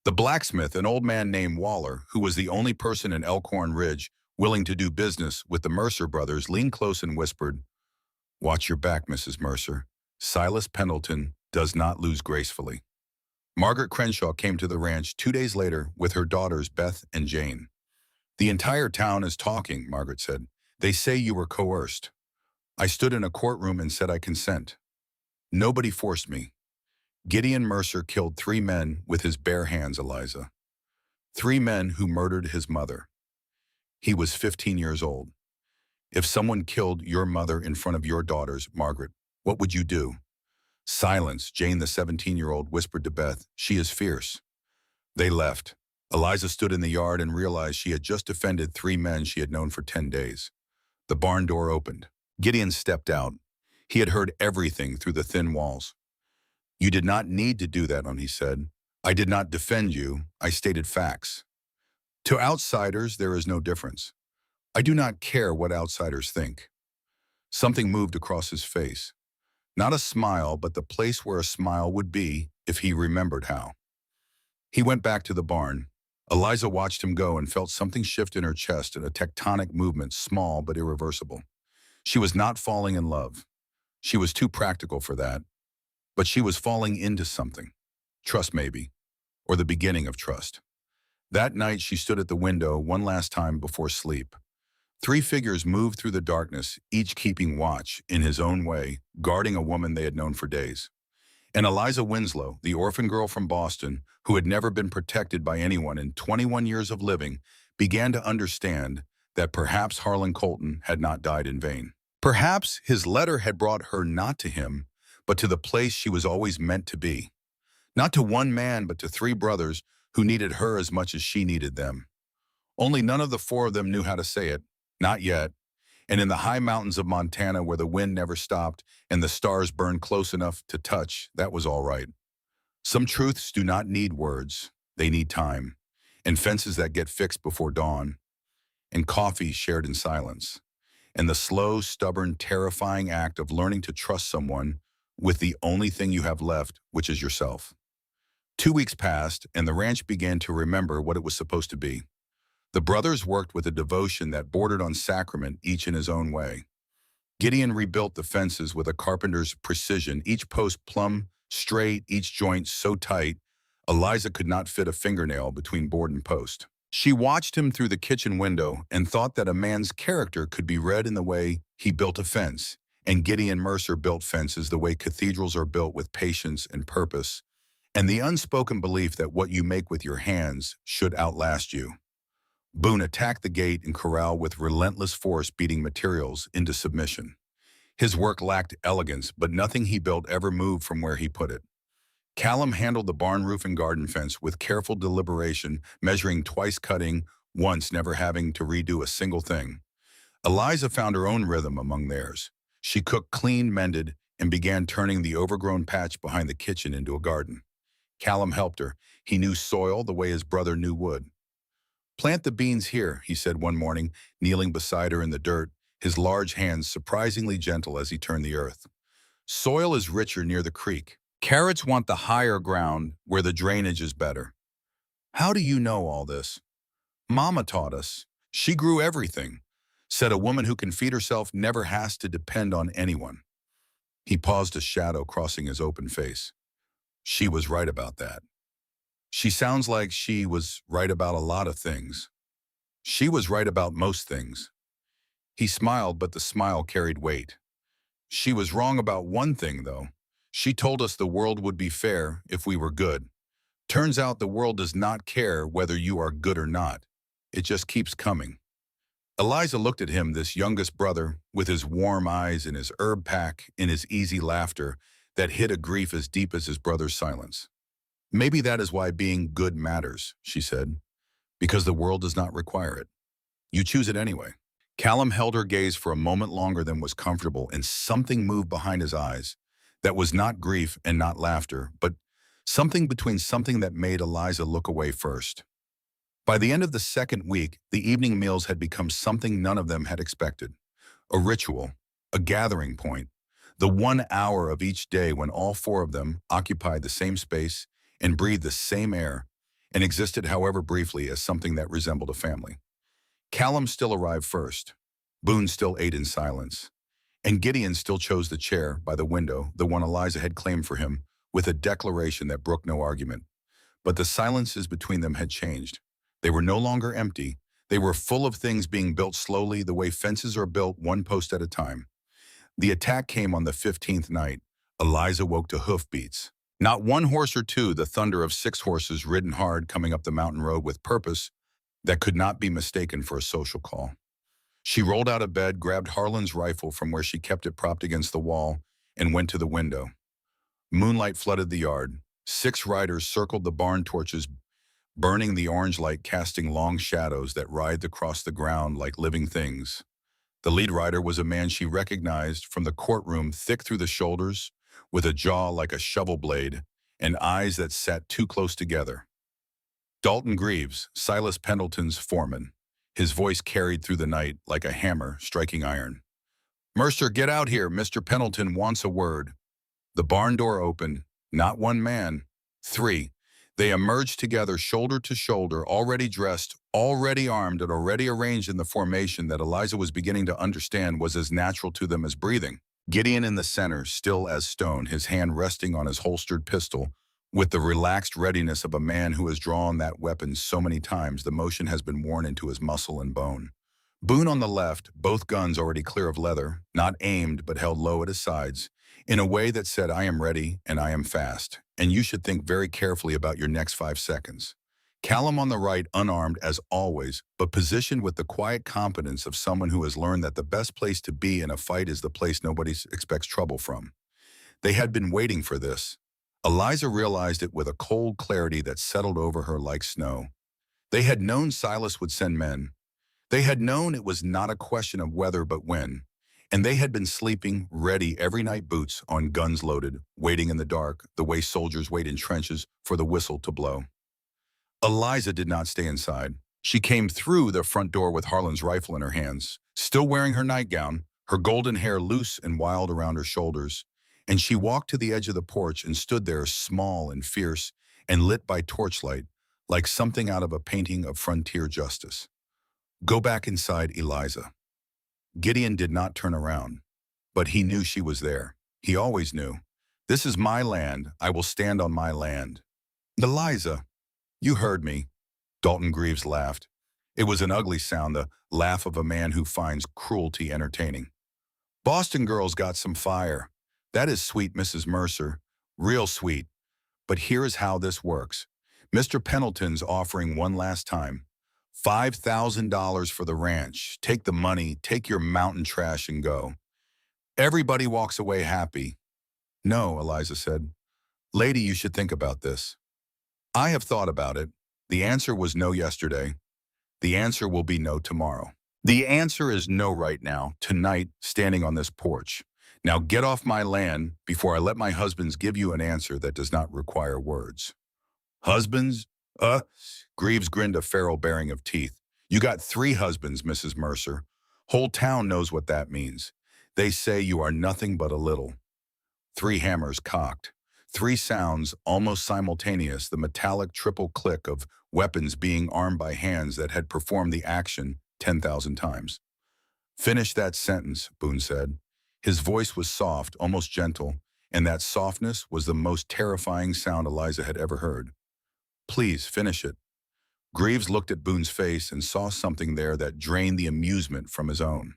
The blacksmith, an old man named Waller, who was the only person in Elkhorn Ridge willing to do business with the Mercer brothers, leaned close and whispered, "Watch your back, Mrs. Mercer. Silas Pendleton does not lose gracefully." Margaret Crenshaw came to the ranch 2 days later with her daughters Beth and Jane. "The entire town is talking," Margaret said. "They say you were coerced. I stood in a courtroom and said I consent. Nobody forced me. Gideon Mercer killed 3 men with his bare hands, Eliza. 3 men who murdered his mother. He was 15 years old. If someone killed your mother in front of your daughters, Margaret, what would you do?" "Silence," Jane, the 17-year-old, whispered to Beth. "She is fierce." They left. Eliza stood in the yard and realized she had just defended 3 men she had known for 10 days. The barn door opened. Gideon stepped out. He had heard everything through the thin walls. "You did not need to do that," he said. "I did not defend you. I stated facts. To outsiders, there is no difference. I do not care what outsiders think." Something moved across his face. Not a smile, but the place where a smile would be if he remembered how. He went back to the barn. Eliza watched him go and felt something shift in her chest, in a tectonic movement, small but irreversible. She was not falling in love. She was too practical for that. But she was falling into something. Trust, maybe, or the beginning of trust. That night she stood at the window one last time before sleep. 3 figures moved through the darkness, each keeping watch, in his own way, guarding a woman they had known for days. And Eliza Winslow, the orphan girl from Boston, who had never been protected by anyone in 21 years of living, began to understand that perhaps Harlan Colton had not died in vain. Perhaps his letter had brought her not to him, but to the place she was always meant to be. Not to one man, but to 3 brothers who needed her as much as she needed them. Only none of the 4 of them knew how to say it. Not yet. And in the high mountains of Montana, where the wind never stopped and the stars burned close enough to touch, that was all right. Some truths do not need words. They need time. And fences that get fixed before dawn. And coffee shared in silence. And the slow, stubborn, terrifying act of learning to trust someone with the only thing you have left, which is yourself. 2 weeks passed, and the ranch began to remember what it was supposed to be. The brothers worked with a devotion that bordered on sacrament, each in his own way. Gideon rebuilt the fences with a carpenter's precision, each post plumb straight, each joint so tight, Eliza could not fit a fingernail between board and post. She watched him through the kitchen window and thought that a man's character could be read in the way he built a fence, and Gideon Mercer built fences the way cathedrals are built, with patience and purpose, and the unspoken belief that what you make with your hands should outlast you. Boone attacked the gate and corral with relentless force, beating materials into submission. His work lacked elegance, but nothing he built ever moved from where he put it. Callum handled the barn roof and garden fence with careful deliberation, measuring twice, cutting once, never having to redo a single thing. Eliza found her own rhythm among theirs. She cooked, cleaned, mended, and began turning the overgrown patch behind the kitchen into a garden. Callum helped her. He knew soil the way his brother knew wood. "Plant the beans here," he said one morning, kneeling beside her in the dirt, his large hands surprisingly gentle as he turned the earth. "Soil is richer near the creek. Carrots want the higher ground where the drainage is better." "How do you know all this?" "Mama taught us. She grew everything. Said a woman who can feed herself never has to depend on anyone." He paused, a shadow crossing his open face. She was right about that. She sounds like she was right about a lot of things. She was right about most things. He smiled, but the smile carried weight. She was wrong about one thing, though. She told us the world would be fair if we were good. Turns out the world does not care whether you are good or not. It just keeps coming. Eliza looked at him, this youngest brother, with his warm eyes and his herb pack and his easy laughter that hid a grief as deep as his brother's silence. Maybe that is why being good matters, she said, because the world does not require it. You choose it anyway. Callum held her gaze for a moment longer than was comfortable, and something moved behind his eyes. That was not grief and not laughter, but something between something that made Eliza look away first. By the end of the second week, the evening meals had become something none of them had expected. A ritual, a gathering point, the 1 hour of each day when all four of them occupied the same space and breathed the same air and existed however briefly as something that resembled a family. Callum still arrived first. Boone still ate in silence. And Gideon still chose the chair by the window, the one Eliza had claimed for him, with a declaration that brooked no argument. But the silences between them had changed. They were no longer empty. They were full of things being built slowly the way fences are built one post at a time. The attack came on the 15th night. Eliza woke to hoofbeats. Not one horse or two, the thunder of 6 horses ridden hard coming up the mountain road with purpose that could not be mistaken for a social call. She rolled out of bed, grabbed Harlan's rifle from where she kept it propped against the wall, and went to the window. Moonlight flooded the yard. 6 riders circled the barn torches, burning the orange light, casting long shadows that writhed across the ground like living things. The lead rider was a man she recognized from the courtroom, thick through the shoulders, with a jaw like a shovel blade and eyes that sat too close together. Dalton Greaves, Silas Pendleton's foreman. His voice carried through the night like a hammer striking iron. "Mercer, get out here. Mr. Pendleton wants a word." The barn door opened. Not one man. 3. They emerged together, shoulder to shoulder, already dressed, already armed, and already arranged in the formation that Eliza was beginning to understand was as natural to them as breathing. Gideon in the center, still as stone, his hand resting on his holstered pistol, with the relaxed readiness of a man who has drawn that weapon so many times the motion has been worn into his muscle and bone. Boone on the left, both guns already clear of leather, not aimed but held low at his sides, in a way that said, "I am ready and I am fast, and you should think very carefully about your next 5 seconds." Callum on the right, unarmed as always, but positioned with the quiet competence of someone who has learned that the best place to be in a fight is the place nobody expects trouble from. They had been waiting for this. Eliza realized it with a cold clarity that settled over her like snow. They had known Silas would send men. They had known it was not a question of whether but when. And they had been sleeping, ready every night, boots on, guns loaded, waiting in the dark, the way soldiers wait in trenches for the whistle to blow. Eliza did not stay inside. She came through the front door with Harlan's rifle in her hands, still wearing her nightgown, her golden hair loose and wild around her shoulders. And she walked to the edge of the porch and stood there, small and fierce and lit by torchlight, like something out of a painting of frontier justice. "Go back inside, Eliza." Gideon did not turn around, but he knew she was there. He always knew. "This is my land. I will stand on my land." "Eliza, you heard me." Dalton Greaves laughed. It was an ugly sound, the laugh of a man who finds cruelty entertaining. "Boston girls got some fire. That is sweet, Mrs. Mercer. Real sweet. But here is how this works. Mr. Pendleton's offering one last time. $5,000 for the ranch. Take the money, take your mountain trash, and go." Everybody walks away happy. "No," Eliza said. "Lady, you should think about this." "I have thought about it. The answer was no yesterday. The answer will be no tomorrow. The answer is no right now, tonight, standing on this porch. Now get off my land before I let my husbands give you an answer that does not require words." "Husbands? Greaves grinned, a feral baring of teeth. "You got 3 husbands, Mrs. Mercer. Whole town knows what that means. They say you are nothing but a little." 3 hammers cocked. 3 sounds, almost simultaneous, the metallic triple click of weapons being armed by hands that had performed the action 10,000 times. "Finish that sentence," Boone said. His voice was soft, almost gentle, and that softness was the most terrifying sound Eliza had ever heard. "Please, finish it." Greaves looked at Boone's face and saw something there that drained the amusement from his own.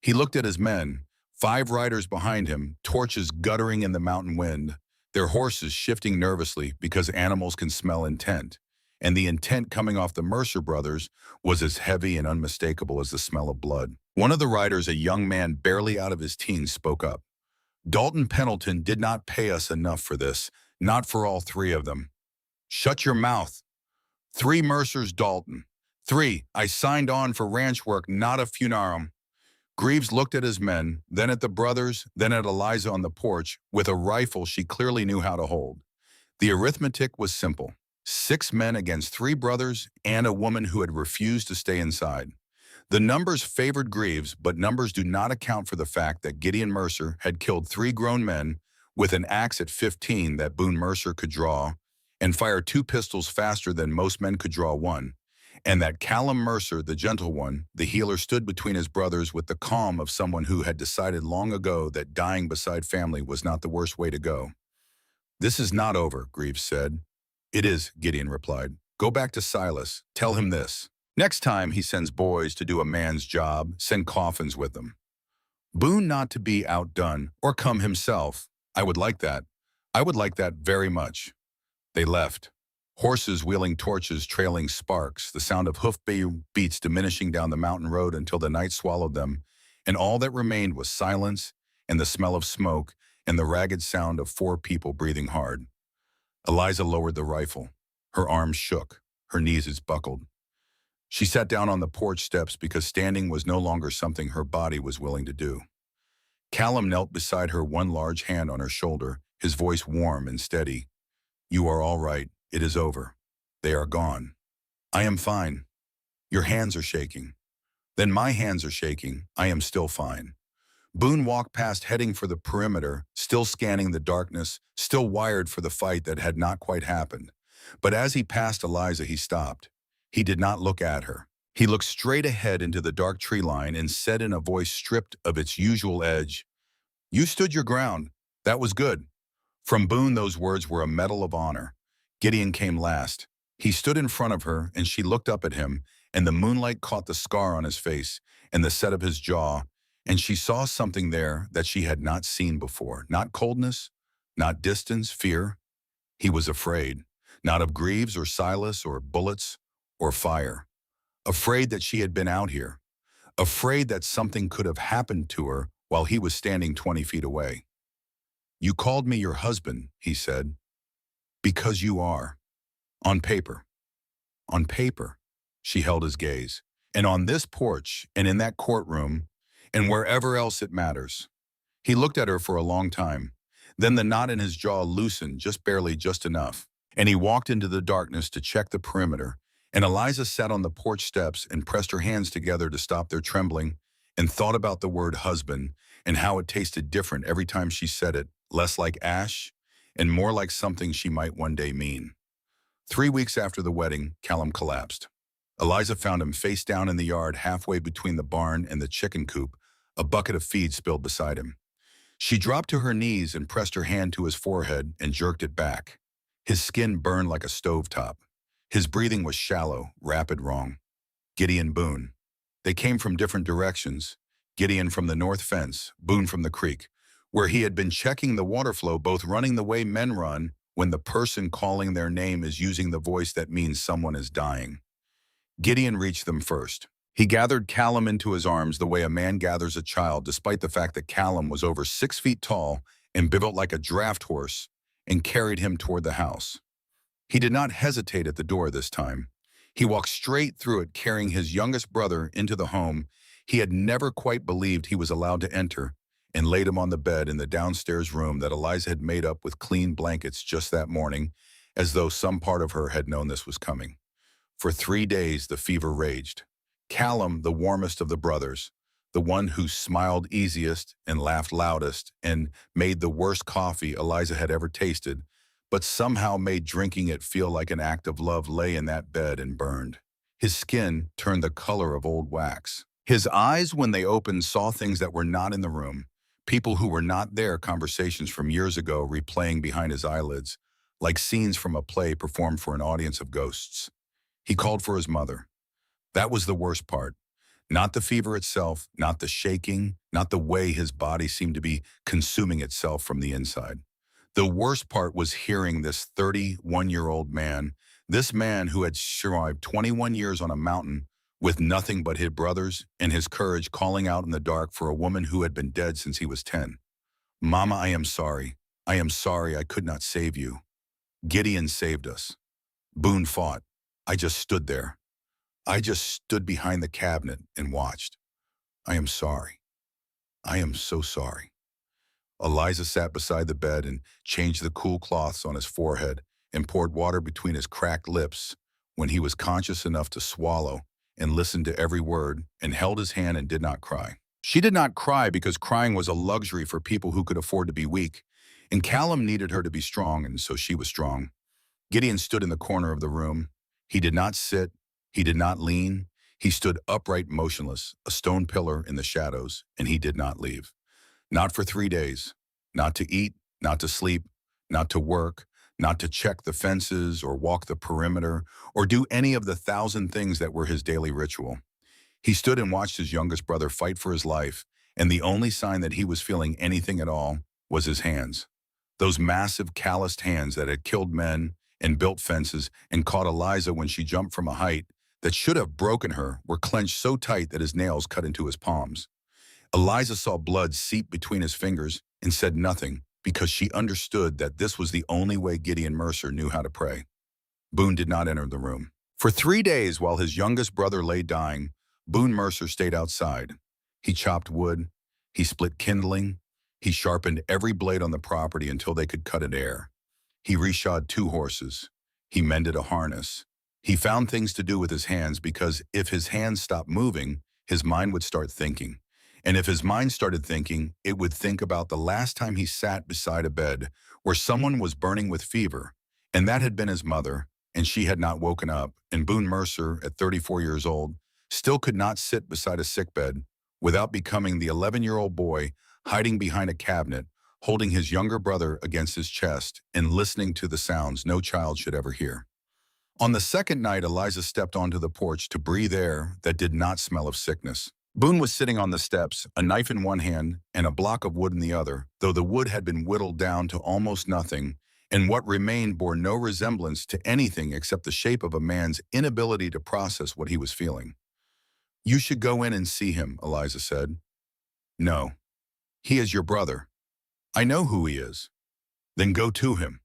He looked at his men, 5 riders behind him, torches guttering in the mountain wind, their horses shifting nervously because animals can smell intent, and the intent coming off the Mercer brothers was as heavy and unmistakable as the smell of blood. One of the riders, a young man barely out of his teens, spoke up. "Dalton Pendleton did not pay us enough for this, not for all 3 of them." Shut your mouth. 3 Mercer's Dalton. 3. I signed on for ranch work, not a funerum. Greaves looked at his men, then at the brothers, then at Eliza on the porch, with a rifle she clearly knew how to hold. The arithmetic was simple. 6 men against 3 brothers and a woman who had refused to stay inside. The numbers favored Greaves, but numbers do not account for the fact that Gideon Mercer had killed 3 grown men with an axe at 15 that Boone Mercer could draw and fire 2 pistols faster than most men could draw one, and that Callum Mercer, the gentle one, the healer, stood between his brothers with the calm of someone who had decided long ago that dying beside family was not the worst way to go. This is not over, Greaves said. It is, Gideon replied. Go back to Silas. Tell him this. Next time he sends boys to do a man's job, send coffins with them. Boone not to be outdone, or come himself. I would like that. I would like that very much. They left. Horses wheeling torches, trailing sparks, the sound of hoof-beats diminishing down the mountain road until the night swallowed them, and all that remained was silence and the smell of smoke and the ragged sound of 4 people breathing hard. Eliza lowered the rifle. Her arms shook. Her knees buckled. She sat down on the porch steps because standing was no longer something her body was willing to do. Callum knelt beside her, one large hand on her shoulder, his voice warm and steady. You are all right. It is over. They are gone. I am fine. Your hands are shaking. Then my hands are shaking. I am still fine. Boone walked past, heading for the perimeter, still scanning the darkness, still wired for the fight that had not quite happened. But as he passed Eliza, he stopped. He did not look at her. He looked straight ahead into the dark tree line and said in a voice stripped of its usual edge, You stood your ground. That was good. From Boone, those words were a medal of honor. Gideon came last. He stood in front of her, and she looked up at him, and the moonlight caught the scar on his face and the set of his jaw, and she saw something there that she had not seen before. Not coldness, not distance, fear. He was afraid, not of Greaves or Silas or bullets or fire. Afraid that she had been out here. Afraid that something could have happened to her while he was standing 20 feet away. You called me your husband, he said. Because you are. On paper. On paper. She held his gaze. And on this porch, and in that courtroom, and wherever else it matters. He looked at her for a long time. Then the knot in his jaw loosened, just barely, just enough. And he walked into the darkness to check the perimeter. And Eliza sat on the porch steps and pressed her hands together to stop their trembling and thought about the word husband and how it tasted different every time she said it, less like ash and more like something she might one day mean. 3 weeks after the wedding, Callum collapsed. Eliza found him face down in the yard halfway between the barn and the chicken coop, a bucket of feed spilled beside him. She dropped to her knees and pressed her hand to his forehead and jerked it back. His skin burned like a stovetop. His breathing was shallow, rapid, wrong. Gideon Boone. They came from different directions. Gideon from the north fence, Boone from the creek, where he had been checking the water flow, both running the way men run when the person calling their name is using the voice that means someone is dying. Gideon reached them first. He gathered Callum into his arms the way a man gathers a child, despite the fact that Callum was over 6 feet tall and built like a draft horse, and carried him toward the house. He did not hesitate at the door this time. He walked straight through it, carrying his youngest brother into the home he had never quite believed he was allowed to enter, and laid him on the bed in the downstairs room that Eliza had made up with clean blankets just that morning, as though some part of her had known this was coming. For 3 days the fever raged. Callum, the warmest of the brothers, the one who smiled easiest and laughed loudest and made the worst coffee Eliza had ever tasted, but somehow made drinking it feel like an act of love, lay in that bed and burned. His skin turned the color of old wax. His eyes, when they opened, saw things that were not in the room, people who were not there, conversations from years ago replaying behind his eyelids, like scenes from a play performed for an audience of ghosts. He called for his mother. That was the worst part. Not the fever itself, not the shaking, not the way his body seemed to be consuming itself from the inside. The worst part was hearing this 31-year-old man, this man who had survived 21 years on a mountain with nothing but his brothers and his courage, calling out in the dark for a woman who had been dead since he was 10. Mama, I am sorry. I am sorry I could not save you. Gideon saved us. Boone fought. I just stood there. I just stood behind the cabinet and watched. I am sorry. I am so sorry. Eliza sat beside the bed and changed the cool cloths on his forehead and poured water between his cracked lips when he was conscious enough to swallow and listened to every word and held his hand and did not cry. She did not cry because crying was a luxury for people who could afford to be weak, and Callum needed her to be strong, and so she was strong. Gideon stood in the corner of the room. He did not sit. He did not lean. He stood upright, motionless, a stone pillar in the shadows, and he did not leave. Not for 3 days. Not to eat, not to sleep, not to work, not to check the fences or walk the perimeter or do any of the 1,000 things that were his daily ritual. He stood and watched his youngest brother fight for his life, and the only sign that he was feeling anything at all was his hands. Those massive, calloused hands that had killed men and built fences and caught Eliza when she jumped from a height that should have broken her were clenched so tight that his nails cut into his palms. Eliza saw blood seep between his fingers and said nothing because she understood that this was the only way Gideon Mercer knew how to pray. Boone did not enter the room. For 3 days, while his youngest brother lay dying, Boone Mercer stayed outside. He chopped wood. He split kindling. He sharpened every blade on the property until they could cut it air. He reshod 2 horses. He mended a harness. He found things to do with his hands because if his hands stopped moving, his mind would start thinking. And if his mind started thinking, it would think about the last time he sat beside a bed where someone was burning with fever, and that had been his mother, and she had not woken up, and Boone Mercer, at 34 years old, still could not sit beside a sickbed without becoming the 11-year-old boy hiding behind a cabinet, holding his younger brother against his chest and listening to the sounds no child should ever hear. On the second night, Eliza stepped onto the porch to breathe air that did not smell of sickness. Boone was sitting on the steps, a knife in one hand and a block of wood in the other, though the wood had been whittled down to almost nothing, and what remained bore no resemblance to anything except the shape of a man's inability to process what he was feeling. "You should go in and see him," Eliza said. "No. He is your brother. I know who he is." "Then go to him."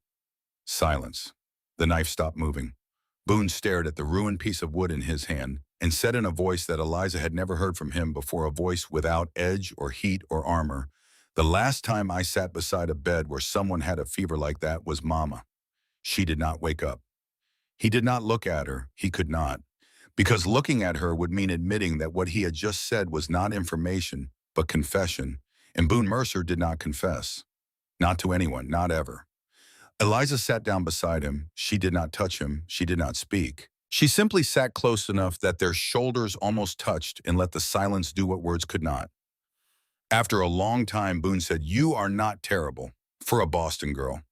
Silence. The knife stopped moving. Boone stared at the ruined piece of wood in his hand and said in a voice that Eliza had never heard from him before, a voice without edge or heat or armor, "The last time I sat beside a bed where someone had a fever like that was Mama. She did not wake up." He did not look at her. He could not. Because looking at her would mean admitting that what he had just said was not information, but confession, and Boone Mercer did not confess. Not to anyone, not ever. Eliza sat down beside him. She did not touch him. She did not speak. She simply sat close enough that their shoulders almost touched and let the silence do what words could not. After a long time, Boone said, "You are not terrible for a Boston girl."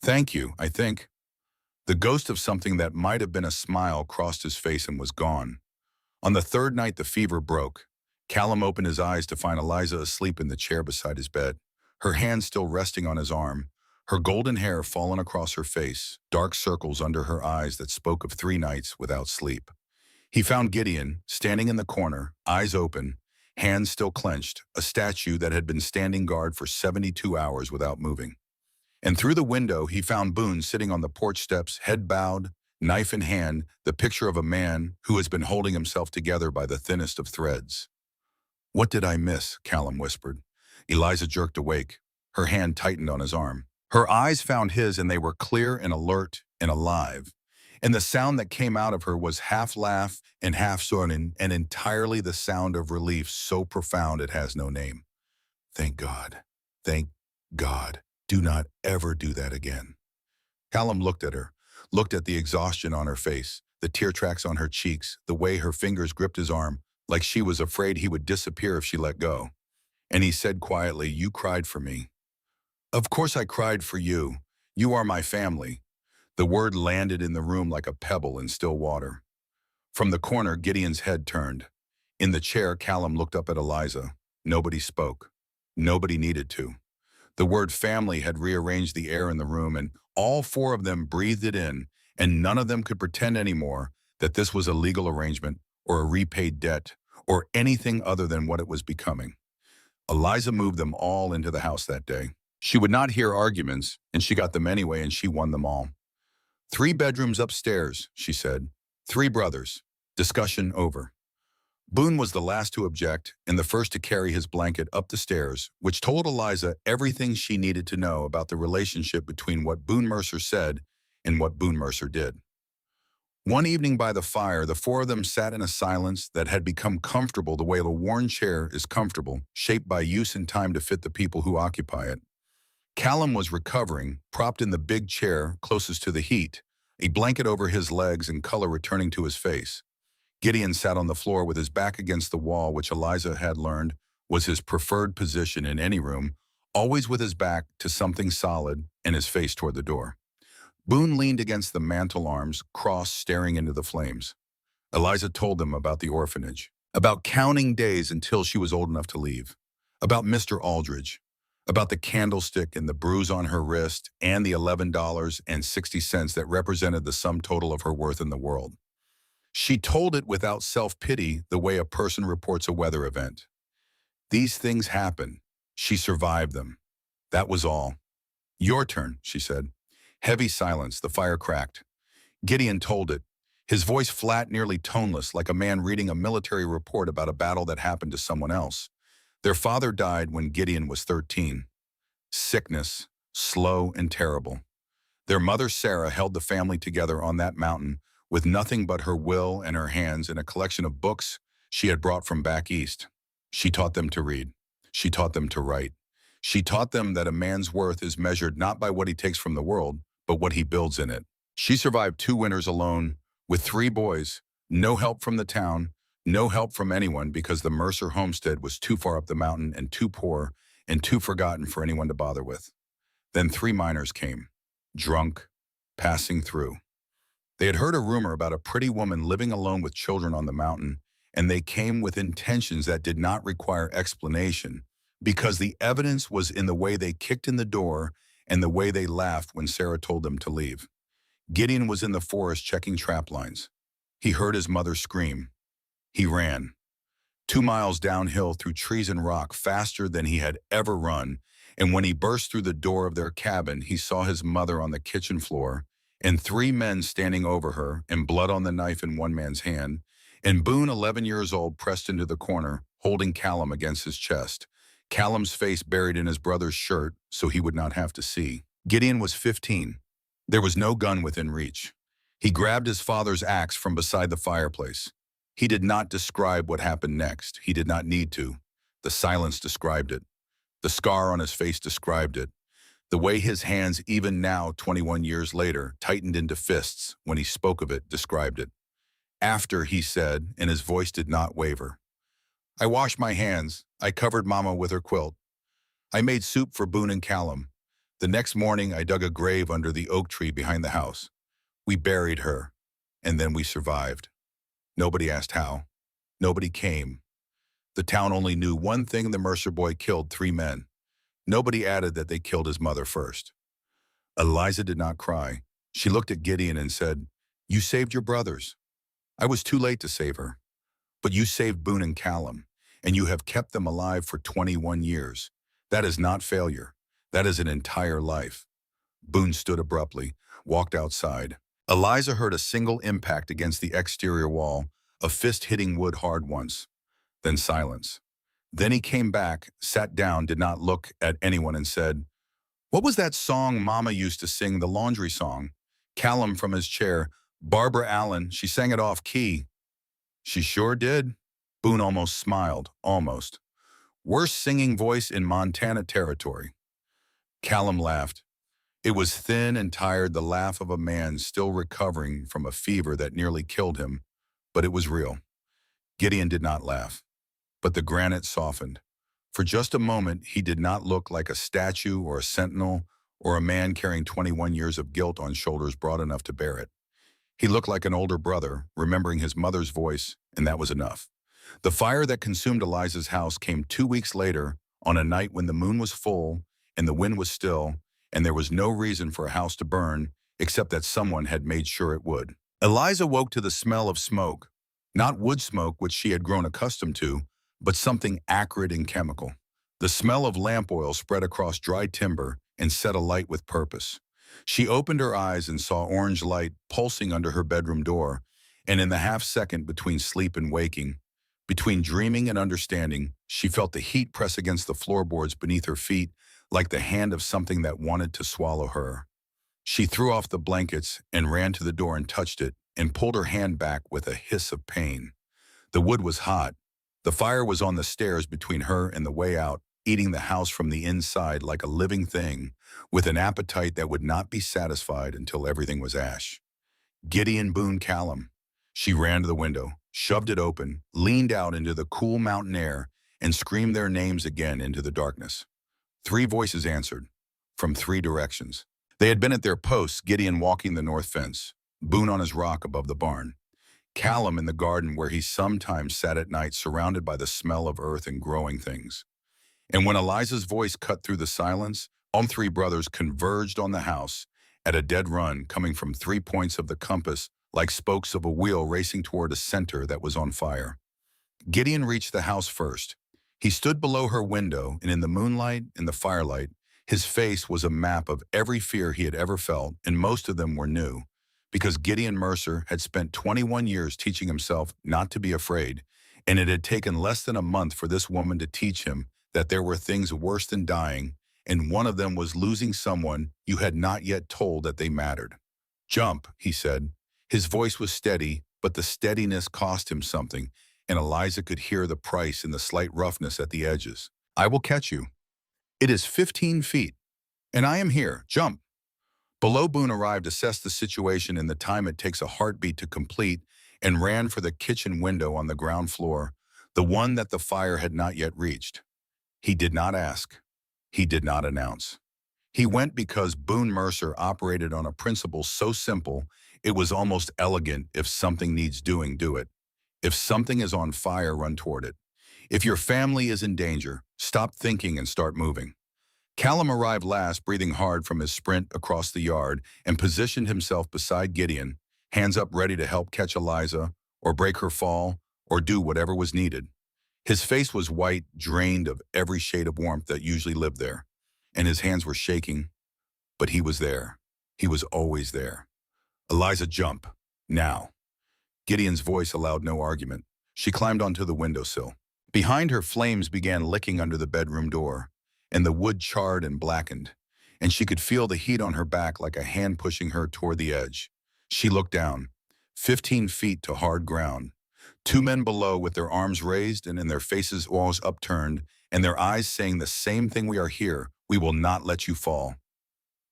"Thank you, I think." The ghost of something that might have been a smile crossed his face and was gone. On the third night, the fever broke. Callum opened his eyes to find Eliza asleep in the chair beside his bed, her hand still resting on his arm, her golden hair fallen across her face, dark circles under her eyes that spoke of 3 nights without sleep. He found Gideon, standing in the corner, eyes open, hands still clenched, a statue that had been standing guard for 72 hours without moving. And through the window, he found Boone sitting on the porch steps, head bowed, knife in hand, the picture of a man who has been holding himself together by the thinnest of threads. "What did I miss?" Callum whispered. Eliza jerked awake. Her hand tightened on his arm. Her eyes found his, and they were clear and alert and alive. And the sound that came out of her was half laugh and half sorrow, and entirely the sound of relief so profound it has no name. "Thank God. Thank God. Do not ever do that again." Callum looked at her, looked at the exhaustion on her face, the tear tracks on her cheeks, the way her fingers gripped his arm, like she was afraid he would disappear if she let go. And he said quietly, "You cried for me." "Of course I cried for you. You are my family." The word landed in the room like a pebble in still water. From the corner, Gideon's head turned. In the chair, Callum looked up at Eliza. Nobody spoke. Nobody needed to. The word family had rearranged the air in the room, and all 4 of them breathed it in, and none of them could pretend anymore that this was a legal arrangement or a repaid debt or anything other than what it was becoming. Eliza moved them all into the house that day. She would not hear arguments, and she got them anyway, and she won them all. 3 bedrooms upstairs, she said. 3 brothers. Discussion over. Boone was the last to object and the first to carry his blanket up the stairs, which told Eliza everything she needed to know about the relationship between what Boone Mercer said and what Boone Mercer did. One evening by the fire, the four of them sat in a silence that had become comfortable the way a worn chair is comfortable, shaped by use and time to fit the people who occupy it. Callum was recovering, propped in the big chair closest to the heat, a blanket over his legs and color returning to his face. Gideon sat on the floor with his back against the wall, which Eliza had learned was his preferred position in any room, always with his back to something solid and his face toward the door. Boone leaned against the mantel arms, crossed, staring into the flames. Eliza told them about the orphanage, about counting days until she was old enough to leave, about Mr. Aldridge, about the candlestick and the bruise on her wrist and the $11.60 that represented the sum total of her worth in the world. She told it without self-pity, the way a person reports a weather event. These things happen. She survived them. That was all. Your turn, she said. Heavy silence, the fire cracked. Gideon told it, his voice flat, nearly toneless, like a man reading a military report about a battle that happened to someone else. Their father died when Gideon was 13. Sickness, slow and terrible. Their mother, Sarah, held the family together on that mountain with nothing but her will and her hands and a collection of books she had brought from back east. She taught them to read. She taught them to write. She taught them that a man's worth is measured not by what he takes from the world, but what he builds in it. She survived 2 winters alone, with 3 boys, no help from the town, no help from anyone because the Mercer homestead was too far up the mountain and too poor and too forgotten for anyone to bother with. Then 3 miners came, drunk, passing through. They had heard a rumor about a pretty woman living alone with children on the mountain, and they came with intentions that did not require explanation because the evidence was in the way they kicked in the door and the way they laughed when Sarah told them to leave. Gideon was in the forest checking trap lines. He heard his mother scream. He ran. 2 miles downhill through trees and rock faster than he had ever run, and when he burst through the door of their cabin, he saw his mother on the kitchen floor and 3 men standing over her and blood on the knife in one man's hand, and Boone, 11 years old, pressed into the corner, holding Callum against his chest, Callum's face buried in his brother's shirt so he would not have to see. Gideon was 15. There was no gun within reach. He grabbed his father's axe from beside the fireplace. He did not describe what happened next. He did not need to. The silence described it. The scar on his face described it. The way his hands, even now, 21 years later, tightened into fists when he spoke of it described it. After, he said, and his voice did not waver. I washed my hands. I covered Mama with her quilt. I made soup for Boone and Callum. The next morning, I dug a grave under the oak tree behind the house. We buried her, and then we survived. Nobody asked how. Nobody came. The town only knew one thing: the Mercer boy killed 3 men. Nobody added that they killed his mother first. Eliza did not cry. She looked at Gideon and said, You saved your brothers. I was too late to save her. But you saved Boone and Callum, and you have kept them alive for 21 years. That is not failure. That is an entire life. Boone stood abruptly, walked outside. Eliza heard a single impact against the exterior wall, a fist hitting wood hard once. Then silence. Then he came back, sat down, did not look at anyone, and said, What was that song Mama used to sing, the laundry song? Callum from his chair. Barbara Allen, she sang it off key. She sure did. Boone almost smiled, almost. Worst singing voice in Montana territory. Callum laughed. It was thin and tired, the laugh of a man still recovering from a fever that nearly killed him, but it was real. Gideon did not laugh, but the granite softened. For just a moment, he did not look like a statue or a sentinel or a man carrying 21 years of guilt on shoulders broad enough to bear it. He looked like an older brother, remembering his mother's voice, and that was enough. The fire that consumed Eliza's house came 2 weeks later, on a night when the moon was full and the wind was still, and there was no reason for a house to burn except that someone had made sure it would. Eliza woke to the smell of smoke, not wood smoke, which she had grown accustomed to, but something acrid and chemical. The smell of lamp oil spread across dry timber and set alight with purpose. She opened her eyes and saw orange light pulsing under her bedroom door, and in the half-second between sleep and waking, between dreaming and understanding, she felt the heat press against the floorboards beneath her feet like the hand of something that wanted to swallow her. She threw off the blankets and ran to the door and touched it and pulled her hand back with a hiss of pain. The wood was hot. The fire was on the stairs between her and the way out, eating the house from the inside like a living thing, with an appetite that would not be satisfied until everything was ash. Gideon Boone Callum. She ran to the window, shoved it open, leaned out into the cool mountain air, and screamed their names again into the darkness. Three voices answered, from three directions. They had been at their posts, Gideon walking the north fence, Boone on his rock above the barn, Callum in the garden where he sometimes sat at night surrounded by the smell of earth and growing things. And when Eliza's voice cut through the silence, all three brothers converged on the house at a dead run coming from 3 points of the compass like spokes of a wheel racing toward a center that was on fire. Gideon reached the house first. He stood below her window, and in the moonlight and the firelight, his face was a map of every fear he had ever felt, and most of them were new, because Gideon Mercer had spent 21 years teaching himself not to be afraid, and it had taken less than a month for this woman to teach him that there were things worse than dying, and one of them was losing someone you had not yet told that they mattered. "Jump," he said. His voice was steady, but the steadiness cost him something, and Eliza could hear the price in the slight roughness at the edges. "I will catch you. It is 15 feet, and I am here. Jump." Below, Boone arrived, assessed the situation in the time it takes a heartbeat to complete, and ran for the kitchen window on the ground floor, the one that the fire had not yet reached. He did not ask. He did not announce. He went because Boone Mercer operated on a principle so simple it was almost elegant. If something needs doing, do it. If something is on fire, run toward it. If your family is in danger, stop thinking and start moving. Callum arrived last, breathing hard from his sprint across the yard, and positioned himself beside Gideon, hands up ready to help catch Eliza, or break her fall, or do whatever was needed. His face was white, drained of every shade of warmth that usually lived there, and his hands were shaking, but he was there. He was always there. "Eliza, jump. Now." Gideon's voice allowed no argument. She climbed onto the windowsill. Behind her, flames began licking under the bedroom door, and the wood charred and blackened, and she could feel the heat on her back like a hand pushing her toward the edge. She looked down, 15 feet to hard ground. Two men below with their arms raised and in their faces always upturned, and their eyes saying the same thing: "We are here. We will not let you fall."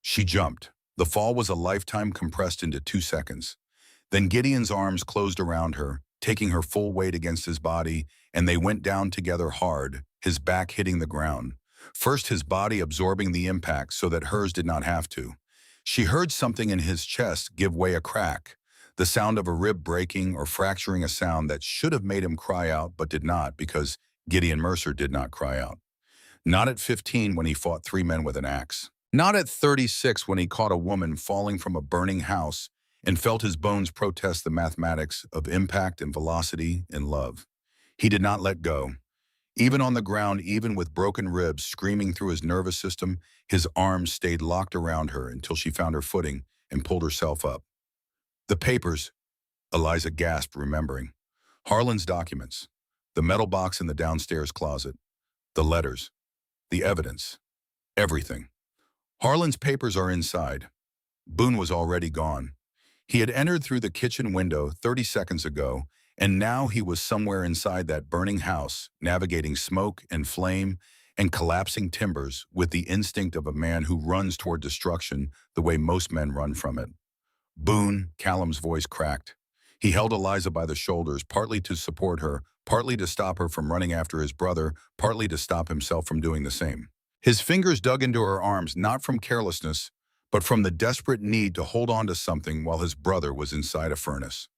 She jumped. The fall was a lifetime compressed into 2 seconds. Then Gideon's arms closed around her, taking her full weight against his body, and they went down together hard, his back hitting the ground. First his body absorbing the impact so that hers did not have to. She heard something in his chest give way, a crack, the sound of a rib breaking or fracturing, a sound that should have made him cry out but did not, because Gideon Mercer did not cry out. Not at 15 when he fought 3 men with an axe. Not at 36 when he caught a woman falling from a burning house and felt his bones protest the mathematics of impact and velocity in love. He did not let go. Even on the ground, even with broken ribs screaming through his nervous system, his arms stayed locked around her until she found her footing and pulled herself up. "The papers," Eliza gasped, remembering. Harlan's documents, the metal box in the downstairs closet, the letters, the evidence, everything. "Harlan's papers are inside." Boone was already gone. He had entered through the kitchen window 30 seconds ago, and now he was somewhere inside that burning house, navigating smoke and flame and collapsing timbers with the instinct of a man who runs toward destruction the way most men run from it. "Boone," Callum's voice cracked. He held Eliza by the shoulders, partly to support her, partly to stop her from running after his brother, partly to stop himself from doing the same. His fingers dug into her arms, not from carelessness, but from the desperate need to hold on to something while his brother was inside a furnace.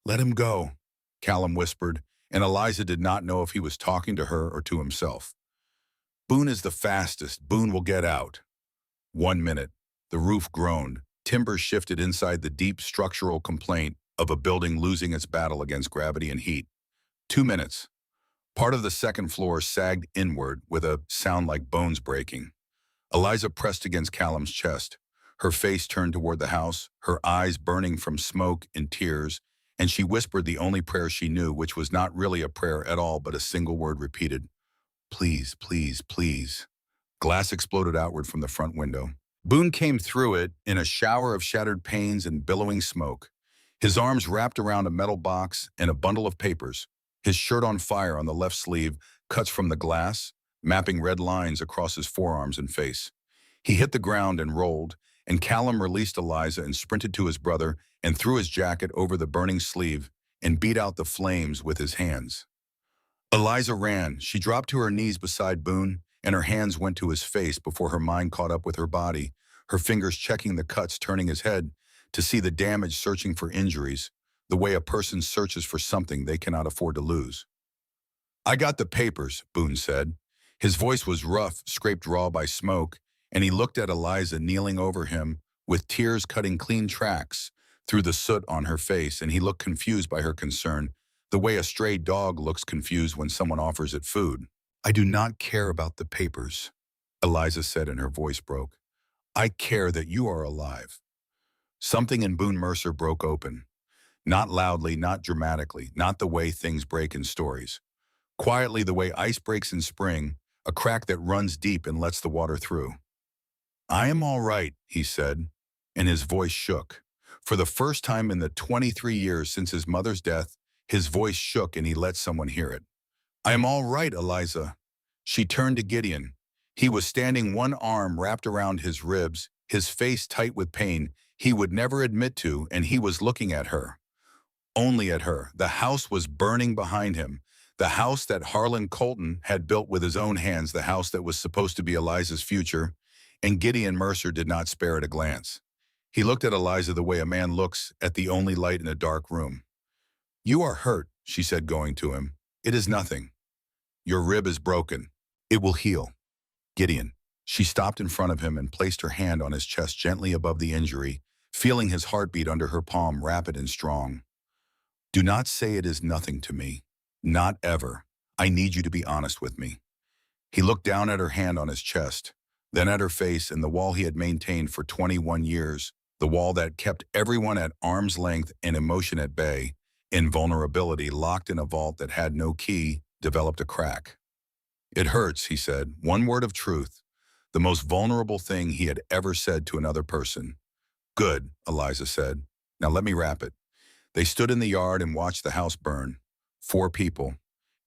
"Let him go," Callum whispered, and Eliza did not know if he was talking to her or to himself. "Boone is the fastest. Boone will get out." 1 minute. The roof groaned. Timbers shifted inside the deep structural complaint of a building losing its battle against gravity and heat. 2 minutes. Part of the second floor sagged inward with a sound like bones breaking. Eliza pressed against Callum's chest. Her face turned toward the house, her eyes burning from smoke and tears, and she whispered the only prayer she knew, which was not really a prayer at all, but a single word repeated, "Please, please, please." Glass exploded outward from the front window. Boone came through it in a shower of shattered panes and billowing smoke, his arms wrapped around a metal box and a bundle of papers, his shirt on fire on the left sleeve, cuts from the glass, mapping red lines across his forearms and face. He hit the ground and rolled, and Callum released Eliza and sprinted to his brother and threw his jacket over the burning sleeve and beat out the flames with his hands. Eliza ran. She dropped to her knees beside Boone, and her hands went to his face before her mind caught up with her body, her fingers checking the cuts, turning his head to see the damage, searching for injuries, the way a person searches for something they cannot afford to lose. "I got the papers," Boone said. His voice was rough, scraped raw by smoke, and he looked at Eliza kneeling over him, with tears cutting clean tracks through the soot on her face, and he looked confused by her concern, the way a stray dog looks confused when someone offers it food. "I do not care about the papers," Eliza said, and her voice broke. "I care that you are alive." Something in Boone Mercer broke open. Not loudly, not dramatically, not the way things break in stories. Quietly, the way ice breaks in spring, a crack that runs deep and lets the water through. "I am all right," he said, and his voice shook. For the first time in the 23 years since his mother's death, his voice shook and he let someone hear it. "I am all right, Eliza." She turned to Gideon. He was standing, one arm wrapped around his ribs, his face tight with pain he would never admit to, and he was looking at her. Only at her. The house was burning behind him. The house that Harlan Colton had built with his own hands, the house that was supposed to be Eliza's future, and Gideon Mercer did not spare it a glance. He looked at Eliza the way a man looks at the only light in a dark room. "You are hurt," she said, going to him. "It is nothing. Your rib is broken. It will heal." "Gideon." She stopped in front of him and placed her hand on his chest gently above the injury, feeling his heartbeat under her palm, rapid and strong. "Do not say it is nothing to me. Not ever. I need you to be honest with me." He looked down at her hand on his chest, then at her face and the wall he had maintained for 21 years, the wall that kept everyone at arm's length and emotion at bay. Invulnerability, locked in a vault that had no key, developed a crack. "It hurts," he said, one word of truth, the most vulnerable thing he had ever said to another person. "Good," Eliza said. "Now let me wrap it." They stood in the yard and watched the house burn. 4 people.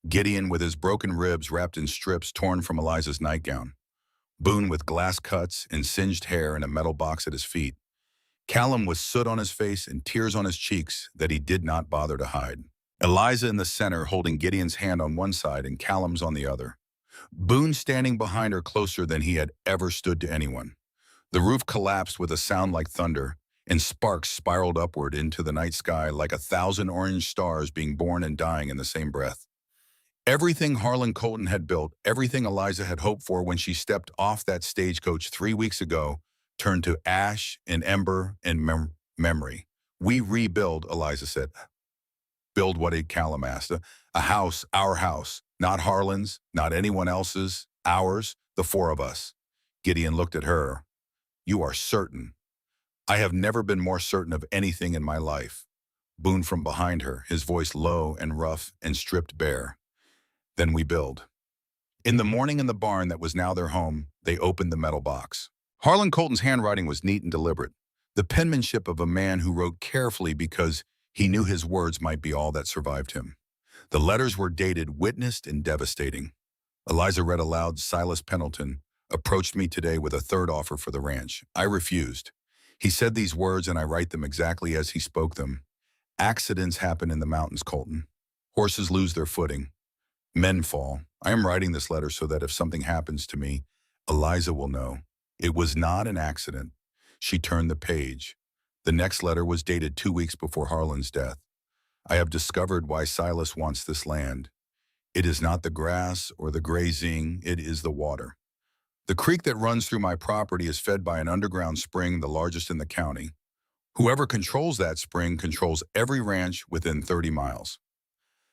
Gideon with his broken ribs wrapped in strips torn from Eliza's nightgown. Boone with glass cuts and singed hair in a metal box at his feet. Callum with soot on his face and tears on his cheeks that he did not bother to hide. Eliza in the center, holding Gideon's hand on one side and Callum's on the other. Boone standing behind her closer than he had ever stood to anyone. The roof collapsed with a sound like thunder, and sparks spiraled upward into the night sky like 1,000 orange stars being born and dying in the same breath. Everything Harlan Colton had built, everything Eliza had hoped for when she stepped off that stagecoach 3 weeks ago, turned to ash and ember and memory. "We rebuild," Eliza said. "Build what?" Callum asked. "A house, our house, not Harlan's, not anyone else's, ours, the 4 of us." Gideon looked at her. "You are certain?" "I have never been more certain of anything in my life." Boone from behind her, his voice low and rough and stripped bare. "Then we build." In the morning in the barn that was now their home, they opened the metal box. Harlan Colton's handwriting was neat and deliberate, the penmanship of a man who wrote carefully because he knew his words might be all that survived him. The letters were dated, witnessed, and devastating. Eliza read aloud. "Silas Pendleton approached me today with a 3rd offer for the ranch. I refused. He said these words, and I write them exactly as he spoke them. Accidents happen in the mountains, Colton. Horses lose their footing. Men fall. I am writing this letter so that if something happens to me, Eliza will know. It was not an accident." She turned the page. The next letter was dated 2 weeks before Harlan's death. "I have discovered why Silas wants this land. It is not the grass or the grazing, it is the water. The creek that runs through my property is fed by an underground spring, the largest in the county. Whoever controls that spring controls every ranch within 30 miles.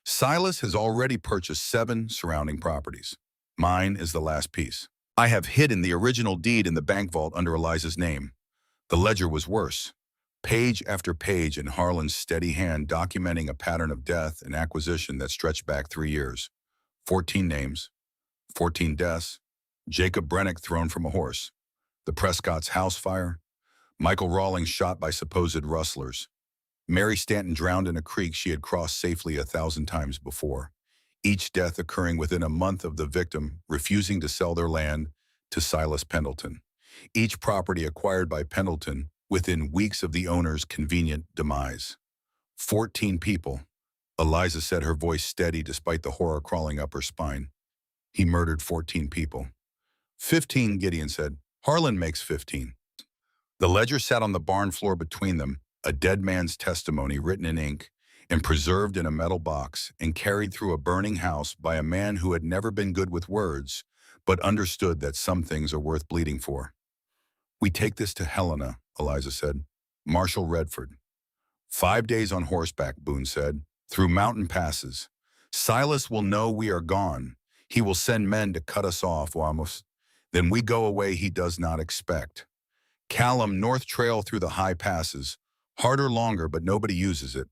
Silas has already purchased 7 surrounding properties. Mine is the last piece. I have hidden the original deed in the bank vault under Eliza's name. The ledger was worse. Page after page in Harlan's steady hand documenting a pattern of death and acquisition that stretched back 3 years. 14 names, 14 deaths, Jacob Brennick thrown from a horse, the Prescott's house fire, Michael Rawlings shot by supposed rustlers, Mary Stanton drowned in a creek she had crossed safely 1,000 times before, each death occurring within a month of the victim refusing to sell their land to Silas Pendleton, each property acquired by Pendleton within weeks of the owner's convenient demise. 14 people. Eliza said, her voice steady despite the horror crawling up her spine. He murdered 14 people. 15, Gideon said. Harlan makes 15. The ledger sat on the barn floor between them, a dead man's testimony written in ink and preserved in a metal box and carried through a burning house by a man who had never been good with words, but understood that some things are worth bleeding for. We take this to Helena, Eliza said. Marshal Redford. 5 days on horseback, Boone said, through mountain passes. Silas will know we are gone. He will send men to cut us off, Wamos. Then we go away he does not expect. Callum, North Trail through the high passes. Harder, longer, but nobody uses it.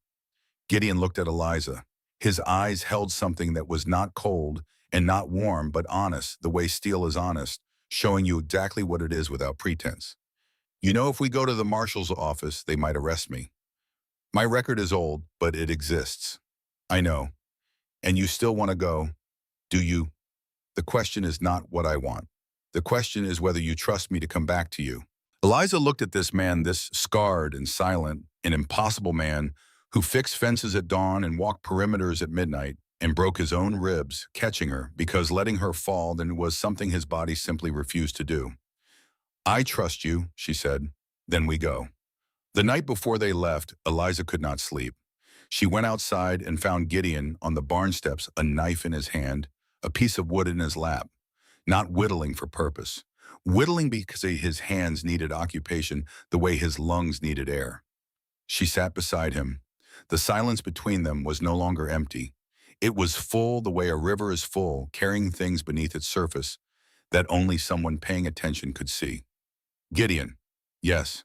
Gideon looked at Eliza. His eyes held something that was not cold and not warm, but honest, the way steel is honest, showing you exactly what it is without pretense. You know, if we go to the marshal's office, they might arrest me. My record is old, but it exists. I know. And you still want to go, do you? The question is not what I want. The question is whether you trust me to come back to you. Eliza looked at this man, this scarred and silent and impossible man who fixed fences at dawn and walked perimeters at midnight and broke his own ribs, catching her because letting her fall then was something his body simply refused to do. I trust you, she said. Then we go. The night before they left, Eliza could not sleep. She went outside and found Gideon on the barn steps, a knife in his hand, a piece of wood in his lap, not whittling for purpose. Whittling because his hands needed occupation the way his lungs needed air. She sat beside him. The silence between them was no longer empty. It was full the way a river is full, carrying things beneath its surface that only someone paying attention could see. Gideon, yes,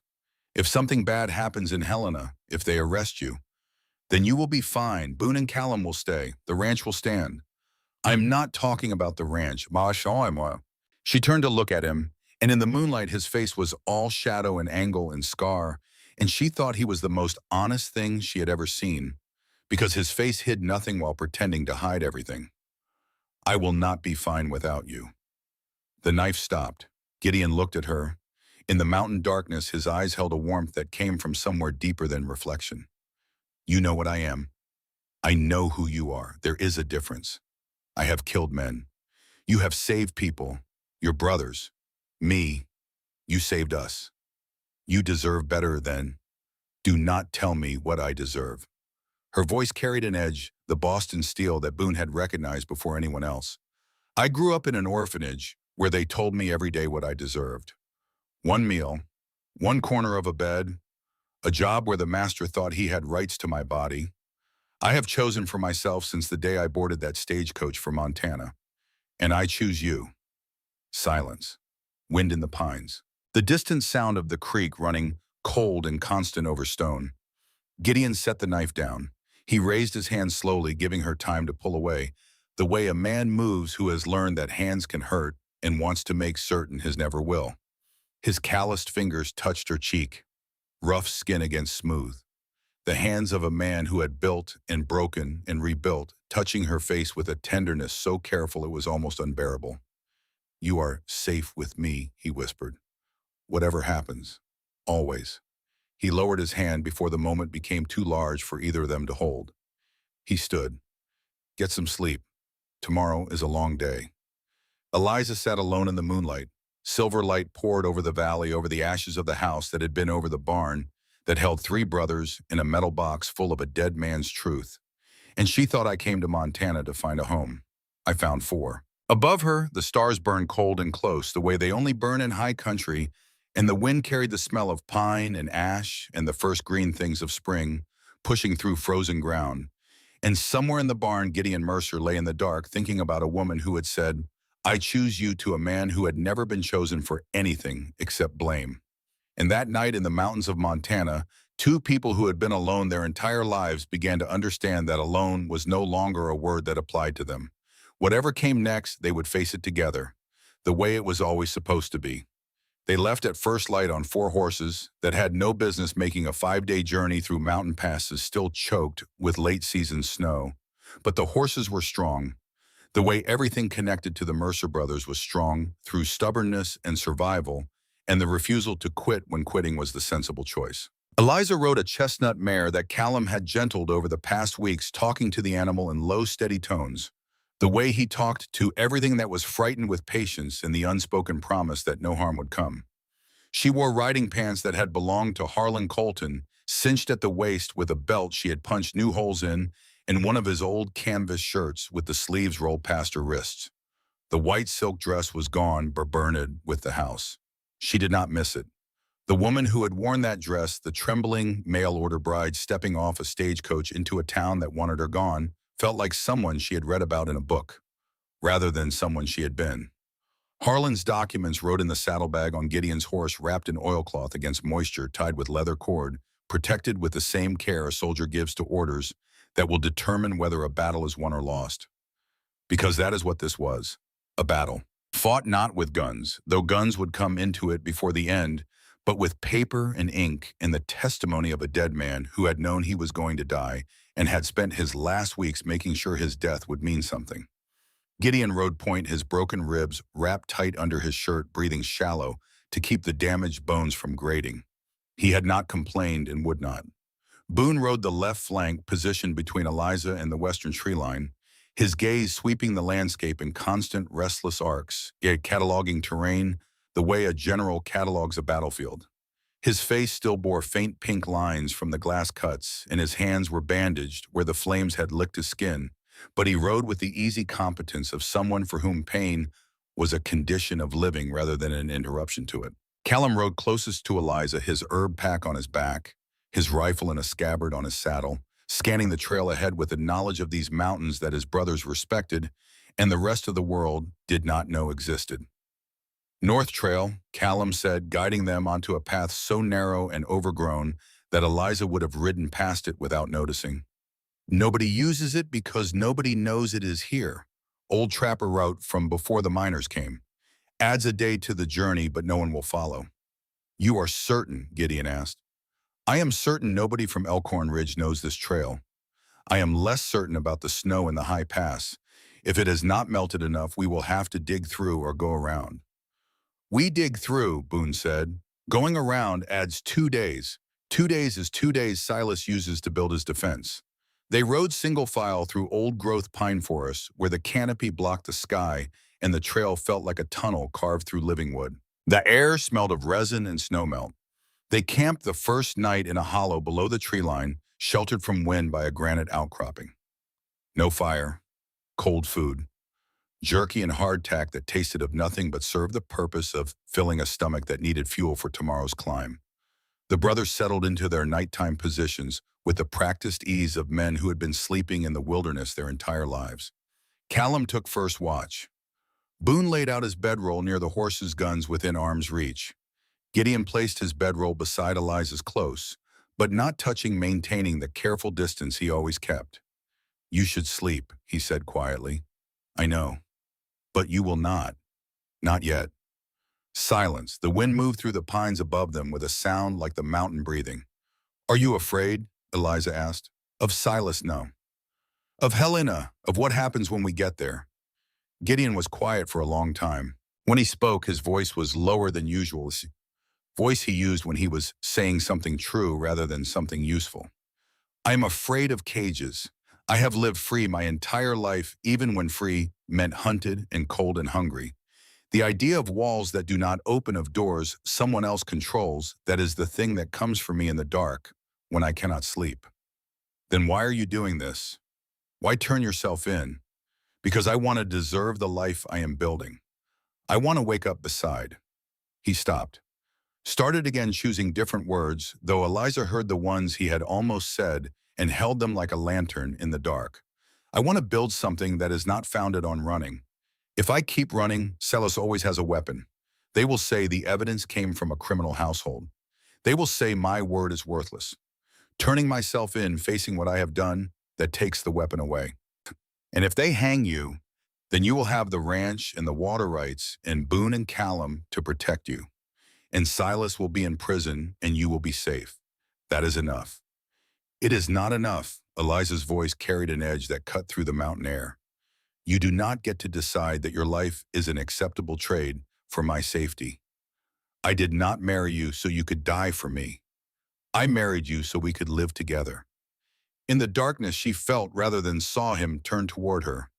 if something bad happens in Helena, if they arrest you, then you will be fine. Boone and Callum will stay. The ranch will stand. I'm not talking about the ranch. She turned to look at him, and in the moonlight his face was all shadow and angle and scar, and she thought he was the most honest thing she had ever seen, because his face hid nothing while pretending to hide everything. I will not be fine without you. The knife stopped. Gideon looked at her. In the mountain darkness, his eyes held a warmth that came from somewhere deeper than reflection. You know what I am. I know who you are. There is a difference. I have killed men. You have saved people. Your brothers. Me. You saved us. You deserve better than. Do not tell me what I deserve. Her voice carried an edge, the Boston steel that Boone had recognized before anyone else. I grew up in an orphanage where they told me every day what I deserved. One meal, one corner of a bed, a job where the master thought he had rights to my body. I have chosen for myself since the day I boarded that stagecoach for Montana. And I choose you. Silence. Wind in the pines. The distant sound of the creek running cold and constant over stone. Gideon set the knife down. He raised his hand slowly, giving her time to pull away, the way a man moves who has learned that hands can hurt and wants to make certain his never will. His calloused fingers touched her cheek, rough skin against smooth. The hands of a man who had built and broken and rebuilt, touching her face with a tenderness so careful it was almost unbearable. You are safe with me, he whispered. Whatever happens, always. He lowered his hand before the moment became too large for either of them to hold. He stood. Get some sleep. Tomorrow is a long day. Eliza sat alone in the moonlight. Silver light poured over the valley, over the ashes of the house that had been over the barn that held 3 brothers in a metal box full of a dead man's truth. And she thought I came to Montana to find a home. I found 4. Above her, the stars burned cold and close, the way they only burn in high country, and the wind carried the smell of pine and ash and the first green things of spring, pushing through frozen ground. And somewhere in the barn, Gideon Mercer lay in the dark, thinking about a woman who had said, I choose you, to a man who had never been chosen for anything except blame. And that night in the mountains of Montana, two people who had been alone their entire lives began to understand that alone was no longer a word that applied to them. Whatever came next, they would face it together, the way it was always supposed to be. They left at first light on four horses that had no business making a 5-day journey through mountain passes still choked with late-season snow. But the horses were strong. The way everything connected to the Mercer brothers was strong through stubbornness and survival, and the refusal to quit when quitting was the sensible choice. Eliza rode a chestnut mare that Callum had gentled over the past weeks, talking to the animal in low, steady tones. The way he talked to everything that was frightened with patience and the unspoken promise that no harm would come. She wore riding pants that had belonged to Harlan Colton, cinched at the waist with a belt she had punched new holes in, and one of his old canvas shirts with the sleeves rolled past her wrists. The white silk dress was gone but burned with the house. She did not miss it. The woman who had worn that dress, the trembling mail-order bride stepping off a stagecoach into a town that wanted her gone, felt like someone she had read about in a book, rather than someone she had been. Harlan's documents rode in the saddlebag on Gideon's horse, wrapped in oilcloth against moisture, tied with leather cord, protected with the same care a soldier gives to orders that will determine whether a battle is won or lost. Because that is what this was, a battle. Fought not with guns, though guns would come into it before the end, but with paper and ink and the testimony of a dead man who had known he was going to die and had spent his last weeks making sure his death would mean something. Gideon rode point, his broken ribs wrapped tight under his shirt, breathing shallow to keep the damaged bones from grating. He had not complained and would not. Boone rode the left flank, positioned between Eliza and the western tree line, his gaze sweeping the landscape in constant, restless arcs, yet cataloging terrain the way a general catalogs a battlefield. His face still bore faint pink lines from the glass cuts, and his hands were bandaged where the flames had licked his skin, but he rode with the easy competence of someone for whom pain was a condition of living rather than an interruption to it. Callum rode closest to Eliza, his herb pack on his back, his rifle in a scabbard on his saddle, scanning the trail ahead with the knowledge of these mountains that his brothers respected and the rest of the world did not know existed. North Trail, Callum said, guiding them onto a path so narrow and overgrown that Eliza would have ridden past it without noticing. Nobody uses it because nobody knows it is here. Old Trapper wrote from before the miners came. Adds a day to the journey, but no one will follow. You are certain, Gideon asked. I am certain nobody from Elkhorn Ridge knows this trail. I am less certain about the snow in the high pass. If it has not melted enough, we will have to dig through or go around. We dig through, Boone said. Going around adds 2 days. 2 days is 2 days Silas uses to build his defense. They rode single file through old-growth pine forests where the canopy blocked the sky and the trail felt like a tunnel carved through living wood. The air smelled of resin and snowmelt. They camped the first night in a hollow below the tree line, sheltered from wind by a granite outcropping. No fire, cold food, jerky and hardtack that tasted of nothing but served the purpose of filling a stomach that needed fuel for tomorrow's climb. The brothers settled into their nighttime positions with the practiced ease of men who had been sleeping in the wilderness their entire lives. Callum took first watch. Boone laid out his bedroll near the horses' guns within arm's reach. Gideon placed his bedroll beside Eliza's close, but not touching, maintaining the careful distance he always kept. You should sleep, he said quietly. I know. But you will not. Not yet. Silence. The wind moved through the pines above them with a sound like the mountain breathing. Are you afraid? Eliza asked. Of Silas, no. Of Helena, of what happens when we get there. Gideon was quiet for a long time. When he spoke, his voice was lower than usual, voice he used when he was saying something true rather than something useful. I am afraid of cages. I have lived free my entire life, even when free meant hunted and cold and hungry. The idea of walls that do not open, of doors someone else controls, that is the thing that comes for me in the dark when I cannot sleep. Then why are you doing this? Why turn yourself in? Because I want to deserve the life I am building. I want to wake up beside. He stopped. Started again choosing different words, though Eliza heard the ones he had almost said and held them like a lantern in the dark. I want to build something that is not founded on running. If I keep running, Silas always has a weapon. They will say the evidence came from a criminal household. They will say my word is worthless. Turning myself in, facing what I have done, that takes the weapon away. And if they hang you, then you will have the ranch and the water rights and Boone and Callum to protect you. And Silas will be in prison and you will be safe. That is enough. It is not enough. Eliza's voice carried an edge that cut through the mountain air. You do not get to decide that your life is an acceptable trade for my safety. I did not marry you so you could die for me. I married you so we could live together. In the darkness, she felt rather than saw him turn toward her.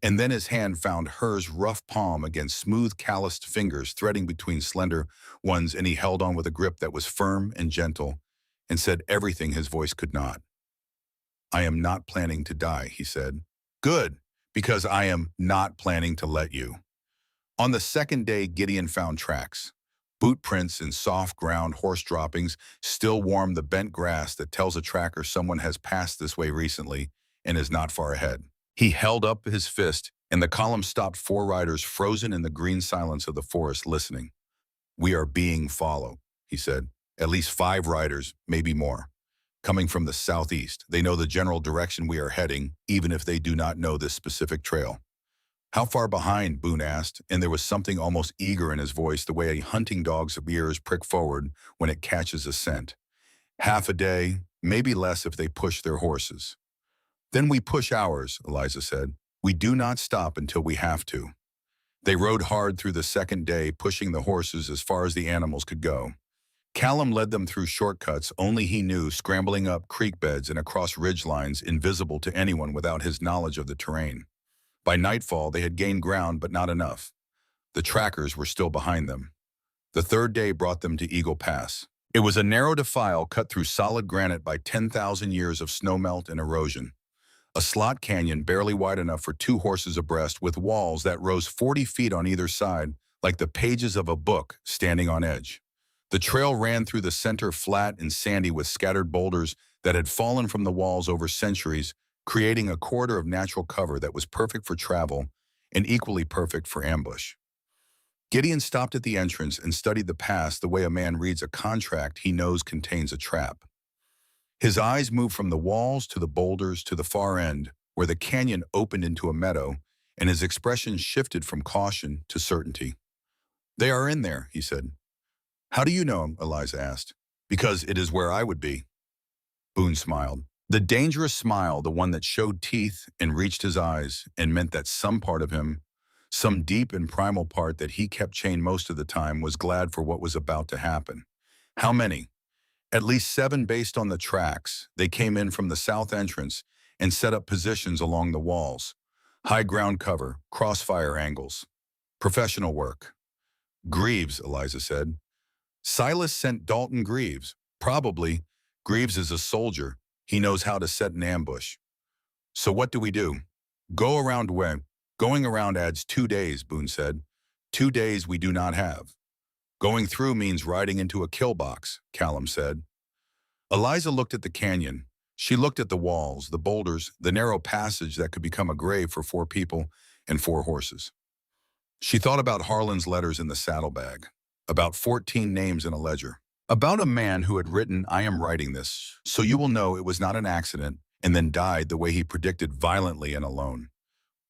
And then his hand found hers rough palm against smooth calloused fingers threading between slender ones, and he held on with a grip that was firm and gentle and said everything his voice could not. I am not planning to die, he said. Good, because I am not planning to let you. On the second day, Gideon found tracks. Boot prints and soft ground horse droppings still warm the bent grass that tells a tracker someone has passed this way recently and is not far ahead. He held up his fist, and the column stopped, 4 riders frozen in the green silence of the forest listening. We are being followed, he said. At least 5 riders, maybe more. Coming from the southeast, they know the general direction we are heading, even if they do not know this specific trail. How far behind? Boone asked, and there was something almost eager in his voice, the way a hunting dog's ears prick forward when it catches a scent. Half a day, maybe less if they push their horses. Then we push ours, Eliza said. We do not stop until we have to. They rode hard through the second day, pushing the horses as far as the animals could go. Callum led them through shortcuts only he knew, scrambling up creek beds and across ridge lines invisible to anyone without his knowledge of the terrain. By nightfall, they had gained ground, but not enough. The trackers were still behind them. The third day brought them to Eagle Pass. It was a narrow defile cut through solid granite by 10,000 years of snowmelt and erosion. A slot canyon barely wide enough for 2 horses abreast, with walls that rose 40 feet on either side, like the pages of a book standing on edge. The trail ran through the center, flat and sandy, with scattered boulders that had fallen from the walls over centuries, creating a corridor of natural cover that was perfect for travel and equally perfect for ambush. Gideon stopped at the entrance and studied the pass the way a man reads a contract he knows contains a trap. His eyes moved from the walls to the boulders to the far end, where the canyon opened into a meadow, and his expression shifted from caution to certainty. They are in there, he said. How do you know? Eliza asked. Because it is where I would be. Boone smiled. The dangerous smile, the one that showed teeth and reached his eyes, and meant that some part of him, some deep and primal part that he kept chained most of the time, was glad for what was about to happen. How many? At least 7 based on the tracks. They came in from the south entrance and set up positions along the walls. High ground cover, crossfire angles. Professional work. Greaves, Eliza said. Silas sent Dalton Greaves. Probably. Greaves is a soldier. He knows how to set an ambush. So what do we do? Go around when? Going around adds 2 days, Boone said. 2 days we do not have. Going through means riding into a kill box, Callum said. Eliza looked at the canyon. She looked at the walls, the boulders, the narrow passage that could become a grave for 4 people and 4 horses. She thought about Harlan's letters in the saddlebag, about 14 names in a ledger, about a man who had written, I am writing this, so you will know it was not an accident, and then died the way he predicted, violently and alone.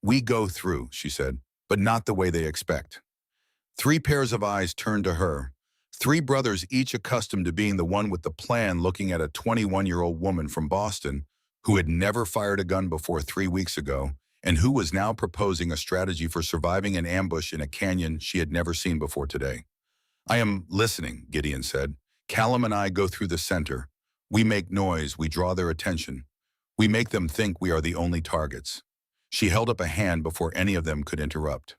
We go through, she said, but not the way they expect. 3 pairs of eyes turned to her. 3 brothers, each accustomed to being the one with the plan, looking at a 21-year-old woman from Boston who had never fired a gun before 3 weeks ago and who was now proposing a strategy for surviving an ambush in a canyon she had never seen before today. I am listening, Gideon said. Callum and I go through the center. We make noise, we draw their attention. We make them think we are the only targets. She held up a hand before any of them could interrupt.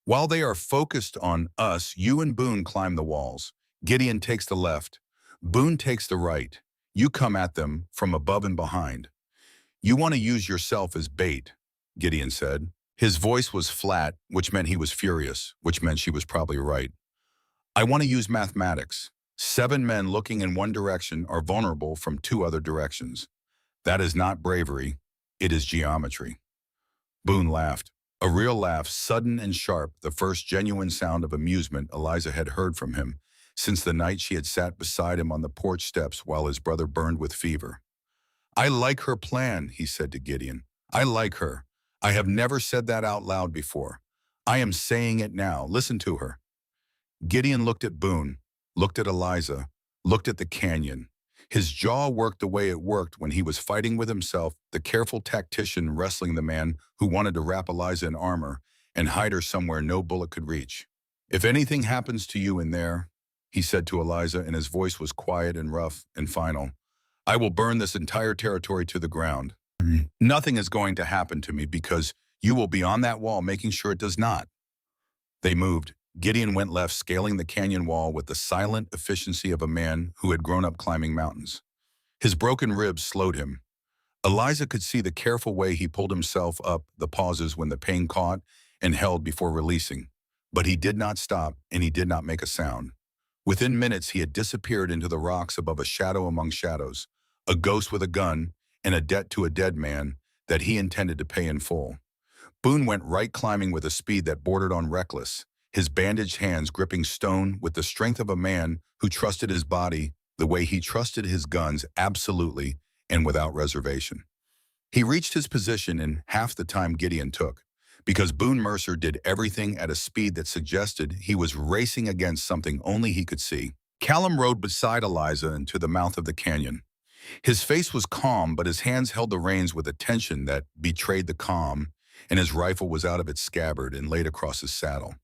While they are focused on us, you and Boone climb the walls. Gideon takes the left. Boone takes the right. You come at them from above and behind. You want to use yourself as bait, Gideon said. His voice was flat, which meant he was furious, which meant she was probably right. I want to use mathematics. 7 men looking in one direction are vulnerable from 2 other directions. That is not bravery. It is geometry. Boone laughed. A real laugh, sudden and sharp, the first genuine sound of amusement Eliza had heard from him since the night she had sat beside him on the porch steps while his brother burned with fever. "I like her plan," he said to Gideon. "I like her. I have never said that out loud before. I am saying it now. Listen to her." Gideon looked at Boone, looked at Eliza, looked at the canyon. His jaw worked the way it worked when he was fighting with himself, the careful tactician wrestling the man who wanted to wrap Eliza in armor and hide her somewhere no bullet could reach. "If anything happens to you in there," he said to Eliza, and his voice was quiet and rough and final, "I will burn this entire territory to the ground. Nothing is going to happen to me because you will be on that wall making sure it does not." They moved. Gideon went left, scaling the canyon wall with the silent efficiency of a man who had grown up climbing mountains. His broken ribs slowed him. Eliza could see the careful way he pulled himself up, the pauses when the pain caught and held before releasing. But he did not stop, and he did not make a sound. Within minutes, he had disappeared into the rocks above a shadow among shadows, a ghost with a gun, and a debt to a dead man that he intended to pay in full. Boone went right, climbing with a speed that bordered on reckless, his bandaged hands gripping stone with the strength of a man who trusted his body the way he trusted his guns, absolutely and without reservation. He reached his position in half the time Gideon took, because Boone Mercer did everything at a speed that suggested he was racing against something only he could see. Callum rode beside Eliza into the mouth of the canyon. His face was calm, but his hands held the reins with a tension that betrayed the calm, and his rifle was out of its scabbard and laid across his saddle.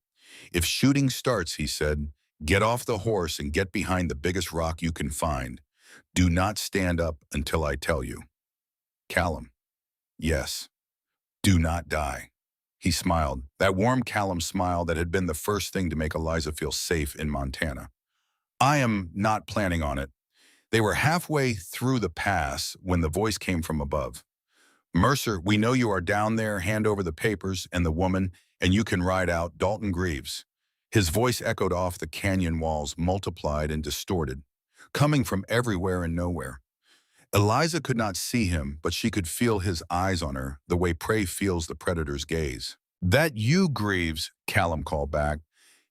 "If shooting starts," he said, "get off the horse and get behind the biggest rock you can find. Do not stand up until I tell you." "Callum." "Yes." "Do not die." He smiled, that warm Callum smile that had been the first thing to make Eliza feel safe in Montana. "I am not planning on it." They were halfway through the pass when the voice came from above. "Mercer, we know you are down there. Hand over the papers and the woman, and you can ride out. Dalton Greaves." His voice echoed off the canyon walls, multiplied and distorted, coming from everywhere and nowhere. Eliza could not see him, but she could feel his eyes on her, the way prey feels the predator's gaze. "That you, Greaves?" Callum called back,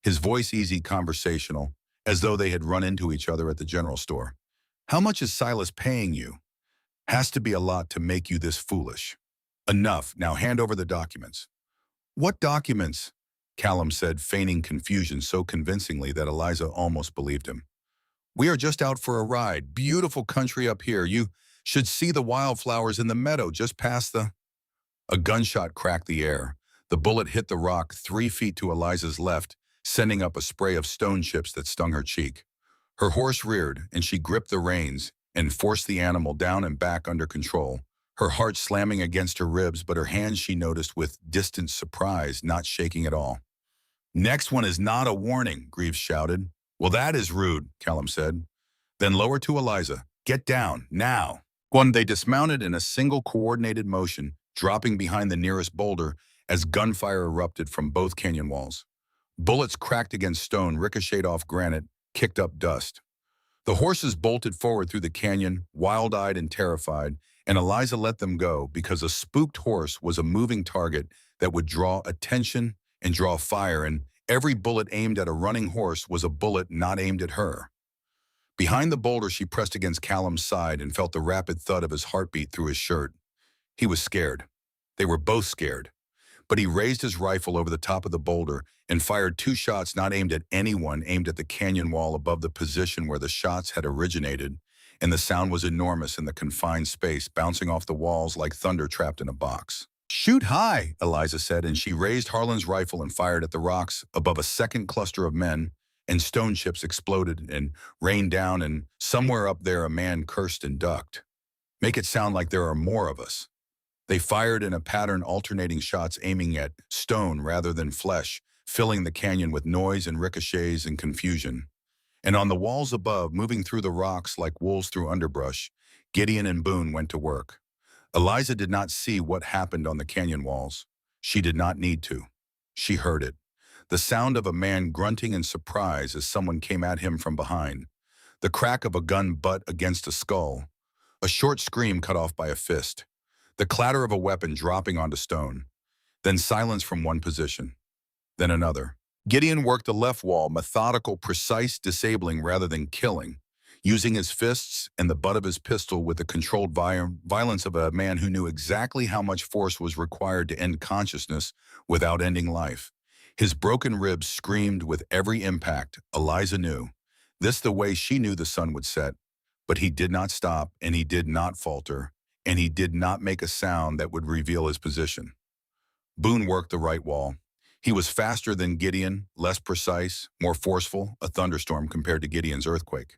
his voice easy, conversational, as though they had run into each other at the general store. "How much is Silas paying you?" "Has to be a lot to make you this foolish." "Enough. Now hand over the documents." "What documents?" Callum said, feigning confusion so convincingly that Eliza almost believed him. "We are just out for a ride. Beautiful country up here. You should see the wildflowers in the meadow just past the—" A gunshot cracked the air. The bullet hit the rock 3 feet to Eliza's left, sending up a spray of stone chips that stung her cheek. Her horse reared, and she gripped the reins and forced the animal down and back under control, her heart slamming against her ribs, but her hands, she noticed with distant surprise, not shaking at all. "Next one is not a warning," Greaves shouted. "Well, that is rude," Callum said. "Then lower to Eliza. Get down, now." They dismounted in a single coordinated motion, dropping behind the nearest boulder as gunfire erupted from both canyon walls. Bullets cracked against stone, ricocheted off granite, kicked up dust. The horses bolted forward through the canyon, wild-eyed and terrified, and Eliza let them go because a spooked horse was a moving target that would draw attention and draw fire, and every bullet aimed at a running horse was a bullet not aimed at her. Behind the boulder, she pressed against Callum's side and felt the rapid thud of his heartbeat through his shirt. He was scared. They were both scared. But he raised his rifle over the top of the boulder and fired 2 shots not aimed at anyone, aimed at the canyon wall above the position where the shots had originated, and the sound was enormous in the confined space, bouncing off the walls like thunder trapped in a box. "Shoot high," Eliza said, and she raised Harlan's rifle and fired at the rocks above a second cluster of men, and stone chips exploded and rained down, and somewhere up there a man cursed and ducked. "Make it sound like there are more of us." They fired in a pattern, alternating shots aiming at stone rather than flesh, filling the canyon with noise and ricochets and confusion. And on the walls above, moving through the rocks like wolves through underbrush, Gideon and Boone went to work. Eliza did not see what happened on the canyon walls. She did not need to. She heard it. The sound of a man grunting in surprise as someone came at him from behind. The crack of a gun butt against a skull. A short scream cut off by a fist. The clatter of a weapon dropping onto stone. Then silence from one position. Then another. Gideon worked the left wall, methodical, precise disabling rather than killing, using his fists and the butt of his pistol with the controlled violence of a man who knew exactly how much force was required to end consciousness without ending life. His broken ribs screamed with every impact. Eliza knew. This the way she knew the sun would set. But he did not stop, and he did not falter, and he did not make a sound that would reveal his position. Boone worked the right wall. He was faster than Gideon, less precise, more forceful, a thunderstorm compared to Gideon's earthquake.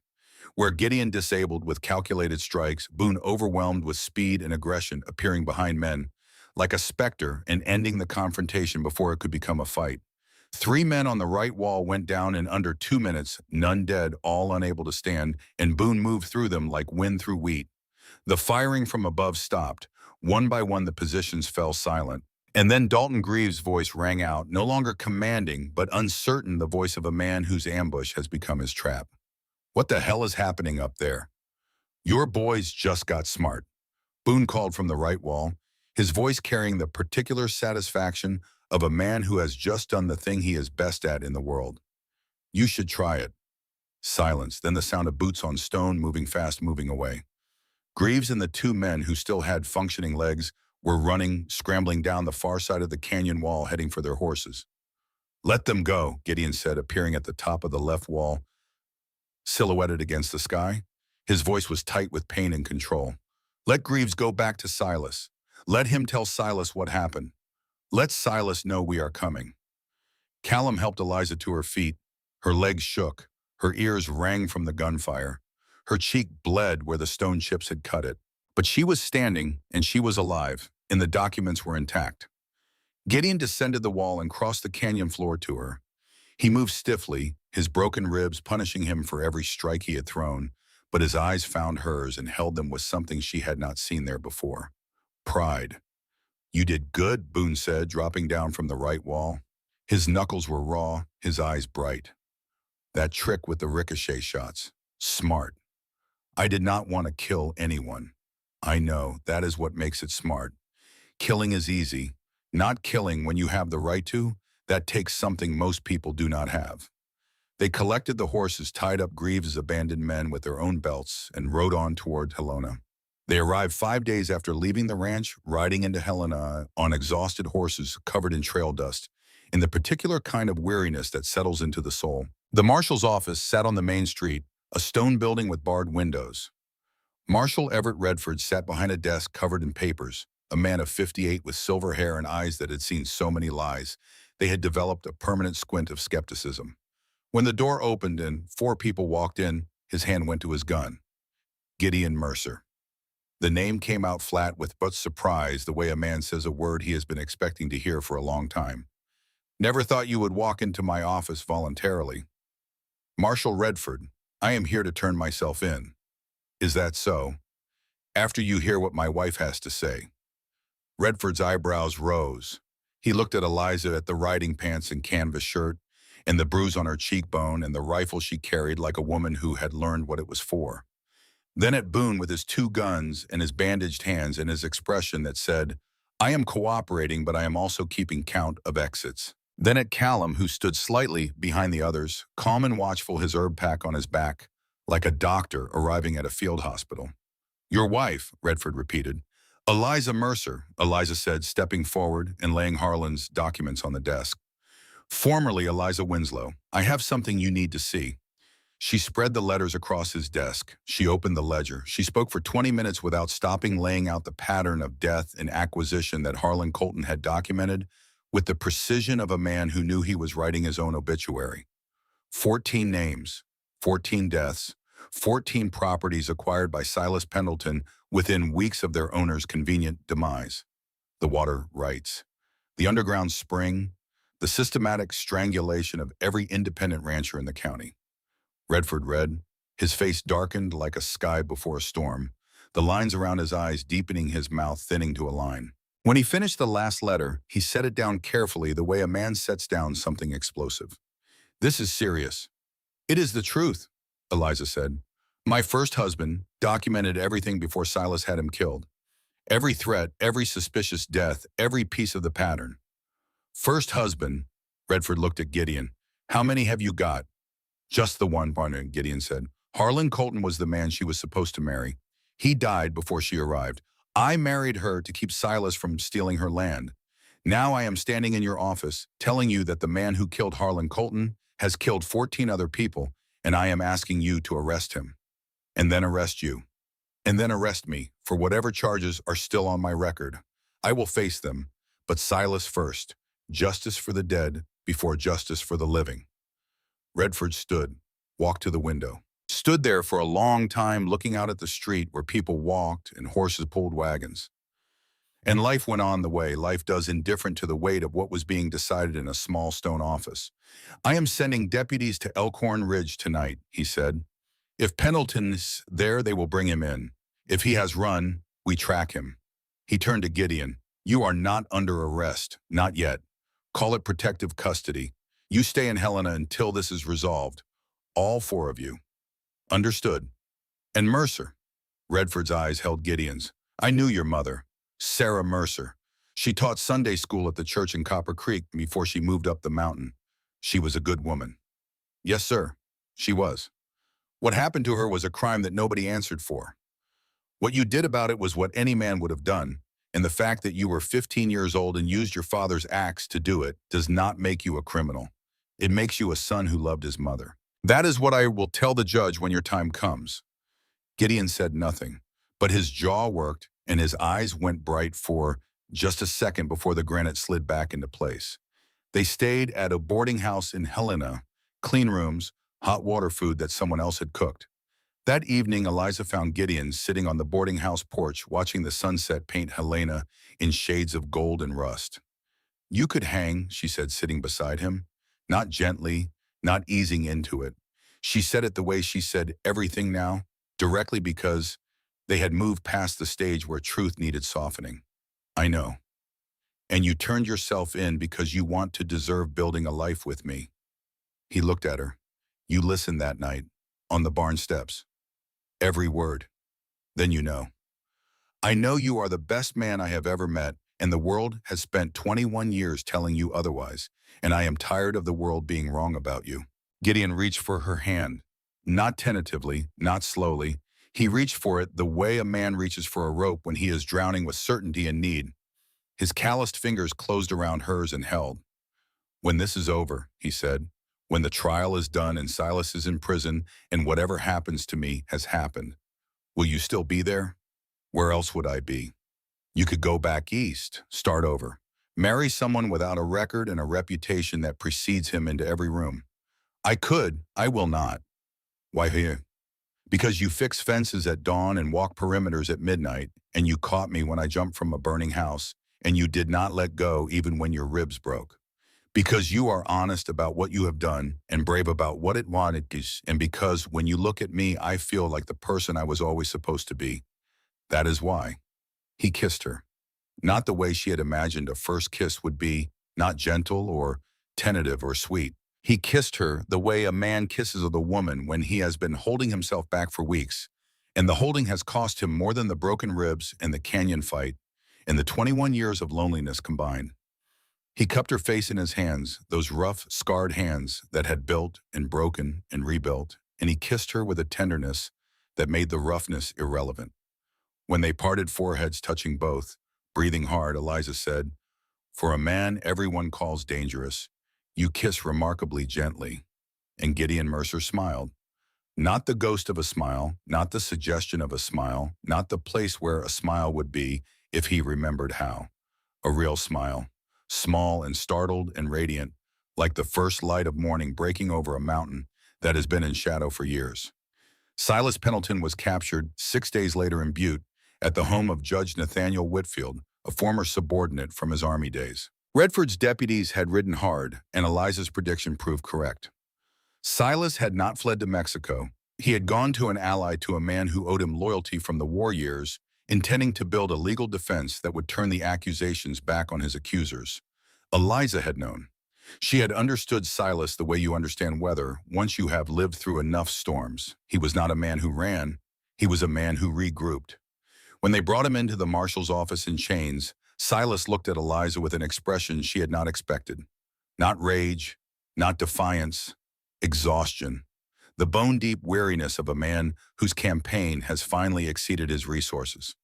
Where Gideon disabled with calculated strikes, Boone overwhelmed with speed and aggression, appearing behind men, like a specter and ending the confrontation before it could become a fight. 3 men on the right wall went down in under 2 minutes, none dead, all unable to stand, and Boone moved through them like wind through wheat. The firing from above stopped. One by one the positions fell silent. And then Dalton Greaves' voice rang out, no longer commanding, but uncertain, the voice of a man whose ambush has become his trap. "What the hell is happening up there?" "Your boys just got smart," Boone called from the right wall, his voice carrying the particular satisfaction of a man who has just done the thing he is best at in the world. "You should try it." Silence, then the sound of boots on stone moving fast, moving away. Greaves and the 2 men who still had functioning legs were running, scrambling down the far side of the canyon wall, heading for their horses. "Let them go," Gideon said, appearing at the top of the left wall, silhouetted against the sky. His voice was tight with pain and control. "Let Greaves go back to Silas. Let him tell Silas what happened. Let Silas know we are coming." Callum helped Eliza to her feet. Her legs shook. Her ears rang from the gunfire. Her cheek bled where the stone chips had cut it. But she was standing, and she was alive, and the documents were intact. Gideon descended the wall and crossed the canyon floor to her. He moved stiffly, his broken ribs punishing him for every strike he had thrown, but his eyes found hers and held them with something she had not seen there before. Pride. "You did good," Boone said, dropping down from the right wall. His knuckles were raw, his eyes bright. "That trick with the ricochet shots. Smart. I did not want to kill anyone. I know, that is what makes it smart. Killing is easy. Not killing when you have the right to, that takes something most people do not have." They collected the horses, tied up Greaves' abandoned men with their own belts, and rode on toward Helena. They arrived 5 days after leaving the ranch, riding into Helena on exhausted horses covered in trail dust, in the particular kind of weariness that settles into the soul. The marshal's office sat on the main street, a stone building with barred windows. Marshal Everett Redford sat behind a desk covered in papers, a man of 58 with silver hair and eyes that had seen so many lies. They had developed a permanent squint of skepticism. When the door opened and 4 people walked in, his hand went to his gun. Gideon Mercer. The name came out flat with but surprise, the way a man says a word he has been expecting to hear for a long time. "Never thought you would walk into my office voluntarily." "Marshal Redford, I am here to turn myself in." "Is that so?" "After you hear what my wife has to say." Redford's eyebrows rose. He looked at Eliza, at the riding pants and canvas shirt, and the bruise on her cheekbone, and the rifle she carried like a woman who had learned what it was for. Then at Boone with his 2 guns and his bandaged hands and his expression that said, "I am cooperating, but I am also keeping count of exits." Then at Callum, who stood slightly behind the others, calm and watchful, his herb pack on his back, like a doctor arriving at a field hospital. "Your wife," Redford repeated. "Eliza Mercer," Eliza said, stepping forward and laying Harlan's documents on the desk. "Formerly Eliza Winslow, I have something you need to see." She spread the letters across his desk. She opened the ledger. She spoke for 20 minutes without stopping, laying out the pattern of death and acquisition that Harlan Colton had documented with the precision of a man who knew he was writing his own obituary. 14 names, 14 deaths, 14 properties acquired by Silas Pendleton within weeks of their owner's convenient demise. The water rights, the underground spring, the systematic strangulation of every independent rancher in the county. Redford read, his face darkened like a sky before a storm, the lines around his eyes deepening, his mouth thinning to a line. When he finished the last letter, he set it down carefully, the way a man sets down something explosive. "This is serious." "It is the truth," Eliza said. "My first husband documented everything before Silas had him killed. Every threat, every suspicious death, every piece of the pattern. First husband, Redford looked at Gideon. How many have you got? Just the one, partner, Gideon said. Harlan Colton was the man she was supposed to marry. He died before she arrived. I married her to keep Silas from stealing her land. Now I am standing in your office telling you that the man who killed Harlan Colton has killed 14 other people, and I am asking you to arrest him. And then arrest you. And then arrest me for whatever charges are still on my record. I will face them, but Silas first. Justice for the dead before justice for the living. Redford stood, walked to the window. Stood there for a long time looking out at the street where people walked and horses pulled wagons. And life went on the way life does, indifferent to the weight of what was being decided in a small stone office. I am sending deputies to Elkhorn Ridge tonight, he said. If Pendleton's there, they will bring him in. If he has run, we track him. He turned to Gideon. You are not under arrest, not yet. Call it protective custody. You stay in Helena until this is resolved. All four of you. Understood. And Mercer. Redford's eyes held Gideon's. I knew your mother, Sarah Mercer. She taught Sunday school at the church in Copper Creek before she moved up the mountain. She was a good woman. Yes, sir, she was. What happened to her was a crime that nobody answered for. What you did about it was what any man would have done, and the fact that you were 15 years old and used your father's axe to do it does not make you a criminal. It makes you a son who loved his mother. That is what I will tell the judge when your time comes. Gideon said nothing, but his jaw worked and his eyes went bright for just a second before the granite slid back into place. They stayed at a boarding house in Helena, clean rooms, hot water food that someone else had cooked. That evening, Eliza found Gideon sitting on the boarding house porch watching the sunset paint Helena in shades of gold and rust. You could hang, she said, sitting beside him. Not gently, not easing into it. She said it the way she said everything now, directly, because they had moved past the stage where truth needed softening. I know. And you turned yourself in because you want to deserve building a life with me. He looked at her. You listened that night, on the barn steps. Every word. Then you know. I know you are the best man I have ever met, and the world has spent 21 years telling you otherwise, and I am tired of the world being wrong about you. Gideon reached for her hand, not tentatively, not slowly. He reached for it the way a man reaches for a rope when he is drowning with certainty and need. His calloused fingers closed around hers and held. When this is over, he said, when the trial is done and Silas is in prison and whatever happens to me has happened, will you still be there? Where else would I be? You could go back east, start over, marry someone without a record and a reputation that precedes him into every room. I could, I will not. Why here? Because you fix fences at dawn and walk perimeters at midnight, and you caught me when I jumped from a burning house, and you did not let go even when your ribs broke. Because you are honest about what you have done and brave about what it wanted, and because when you look at me, I feel like the person I was always supposed to be. That is why. He kissed her. Not the way she had imagined a first kiss would be, not gentle or tentative or sweet. He kissed her the way a man kisses a woman when he has been holding himself back for weeks, and the holding has cost him more than the broken ribs and the canyon fight and the 21 years of loneliness combined. He cupped her face in his hands, those rough, scarred hands that had built and broken and rebuilt, and he kissed her with a tenderness that made the roughness irrelevant. When they parted, foreheads touching both, breathing hard, Eliza said, For a man everyone calls dangerous, you kiss remarkably gently. And Gideon Mercer smiled. Not the ghost of a smile, not the suggestion of a smile, not the place where a smile would be if he remembered how. A real smile, small and startled and radiant, like the first light of morning breaking over a mountain that has been in shadow for years. Silas Pendleton was captured 6 days later in Butte at the home of Judge Nathaniel Whitfield, a former subordinate from his Army days. Redford's deputies had ridden hard, and Eliza's prediction proved correct. Silas had not fled to Mexico. He had gone to an ally to a man who owed him loyalty from the war years, intending to build a legal defense that would turn the accusations back on his accusers. Eliza had known. She had understood Silas the way you understand weather once you have lived through enough storms. He was not a man who ran. He was a man who regrouped. When they brought him into the marshal's office in chains, Silas looked at Eliza with an expression she had not expected. Not rage, not defiance, exhaustion. The bone-deep weariness of a man whose campaign has finally exceeded his resources.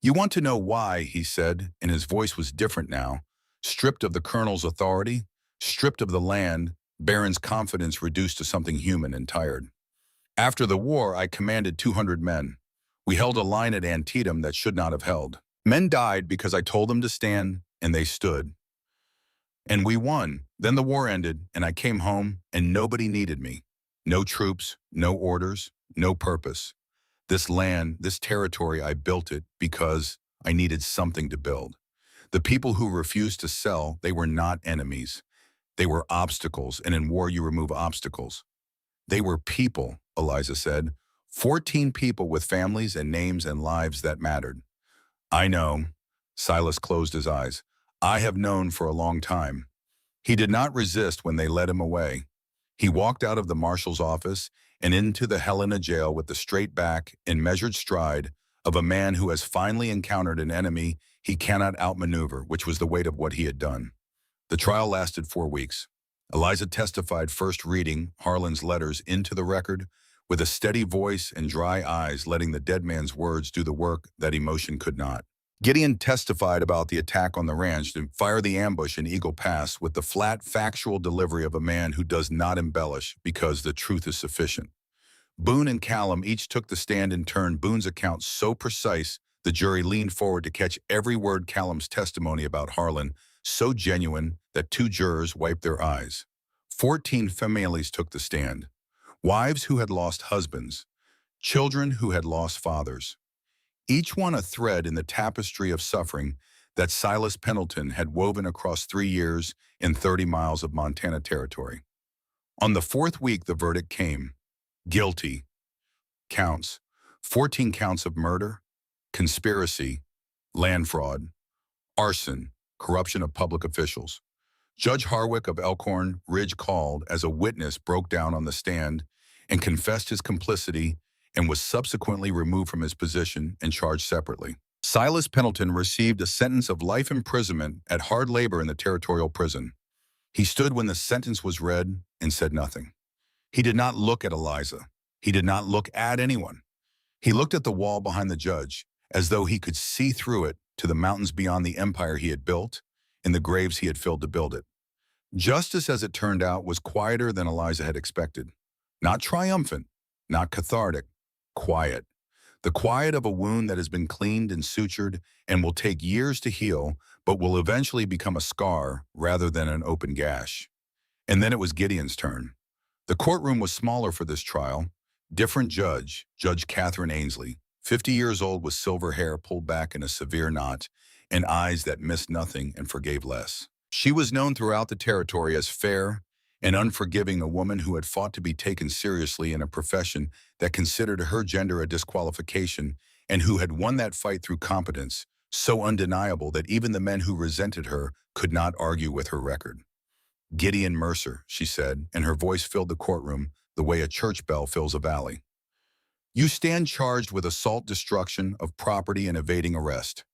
You want to know why, he said, and his voice was different now. Stripped of the colonel's authority, stripped of the land, Baron's confidence reduced to something human and tired. After the war, I commanded 200 men. We held a line at Antietam that should not have held. Men died because I told them to stand, and they stood. And we won. Then the war ended, and I came home, and nobody needed me. No troops, no orders, no purpose. This land, this territory, I built it because I needed something to build. The people who refused to sell, they were not enemies. They were obstacles, and in war you remove obstacles. They were people, Eliza said. 14 people with families and names and lives that mattered. I know. Silas closed his eyes. I have known for a long time. He did not resist when they led him away. He walked out of the marshal's office and into the Helena jail with the straight back and measured stride of a man who has finally encountered an enemy he cannot outmaneuver, which was the weight of what he had done. The trial lasted 4 weeks. Eliza testified, first reading Harlan's letters into the record with a steady voice and dry eyes, letting the dead man's words do the work that emotion could not. Gideon testified about the attack on the ranch and fire the ambush in Eagle Pass with the flat, factual delivery of a man who does not embellish because the truth is sufficient. Boone and Callum each took the stand in turn, Boone's account so precise the jury leaned forward to catch every word, Callum's testimony about Harlan so genuine that 2 jurors wiped their eyes. 14 families took the stand. Wives who had lost husbands, children who had lost fathers. Each one a thread in the tapestry of suffering that Silas Pendleton had woven across 3 years in 30 miles of Montana territory. On the 4th week, the verdict came. Guilty. Counts. 14 counts of murder, conspiracy, land fraud, arson, corruption of public officials. Judge Harwick of Elkhorn Ridge called as a witness, broke down on the stand, and confessed his complicity and was subsequently removed from his position and charged separately. Silas Pendleton received a sentence of life imprisonment at hard labor in the territorial prison. He stood when the sentence was read and said nothing. He did not look at Eliza. He did not look at anyone. He looked at the wall behind the judge, as though he could see through it to the mountains beyond the empire he had built and the graves he had filled to build it. Justice, as it turned out, was quieter than Eliza had expected. Not triumphant, not cathartic, quiet. The quiet of a wound that has been cleaned and sutured and will take years to heal, but will eventually become a scar rather than an open gash. And then it was Gideon's turn. The courtroom was smaller for this trial. Different judge, Judge Catherine Ainsley, 50 years old with silver hair pulled back in a severe knot and eyes that missed nothing and forgave less. She was known throughout the territory as fair and unforgiving, a woman who had fought to be taken seriously in a profession that considered her gender a disqualification and who had won that fight through competence, so undeniable that even the men who resented her could not argue with her record. Gideon Mercer, she said, and her voice filled the courtroom the way a church bell fills a valley. You stand charged with assault, destruction of property, and evading arrest.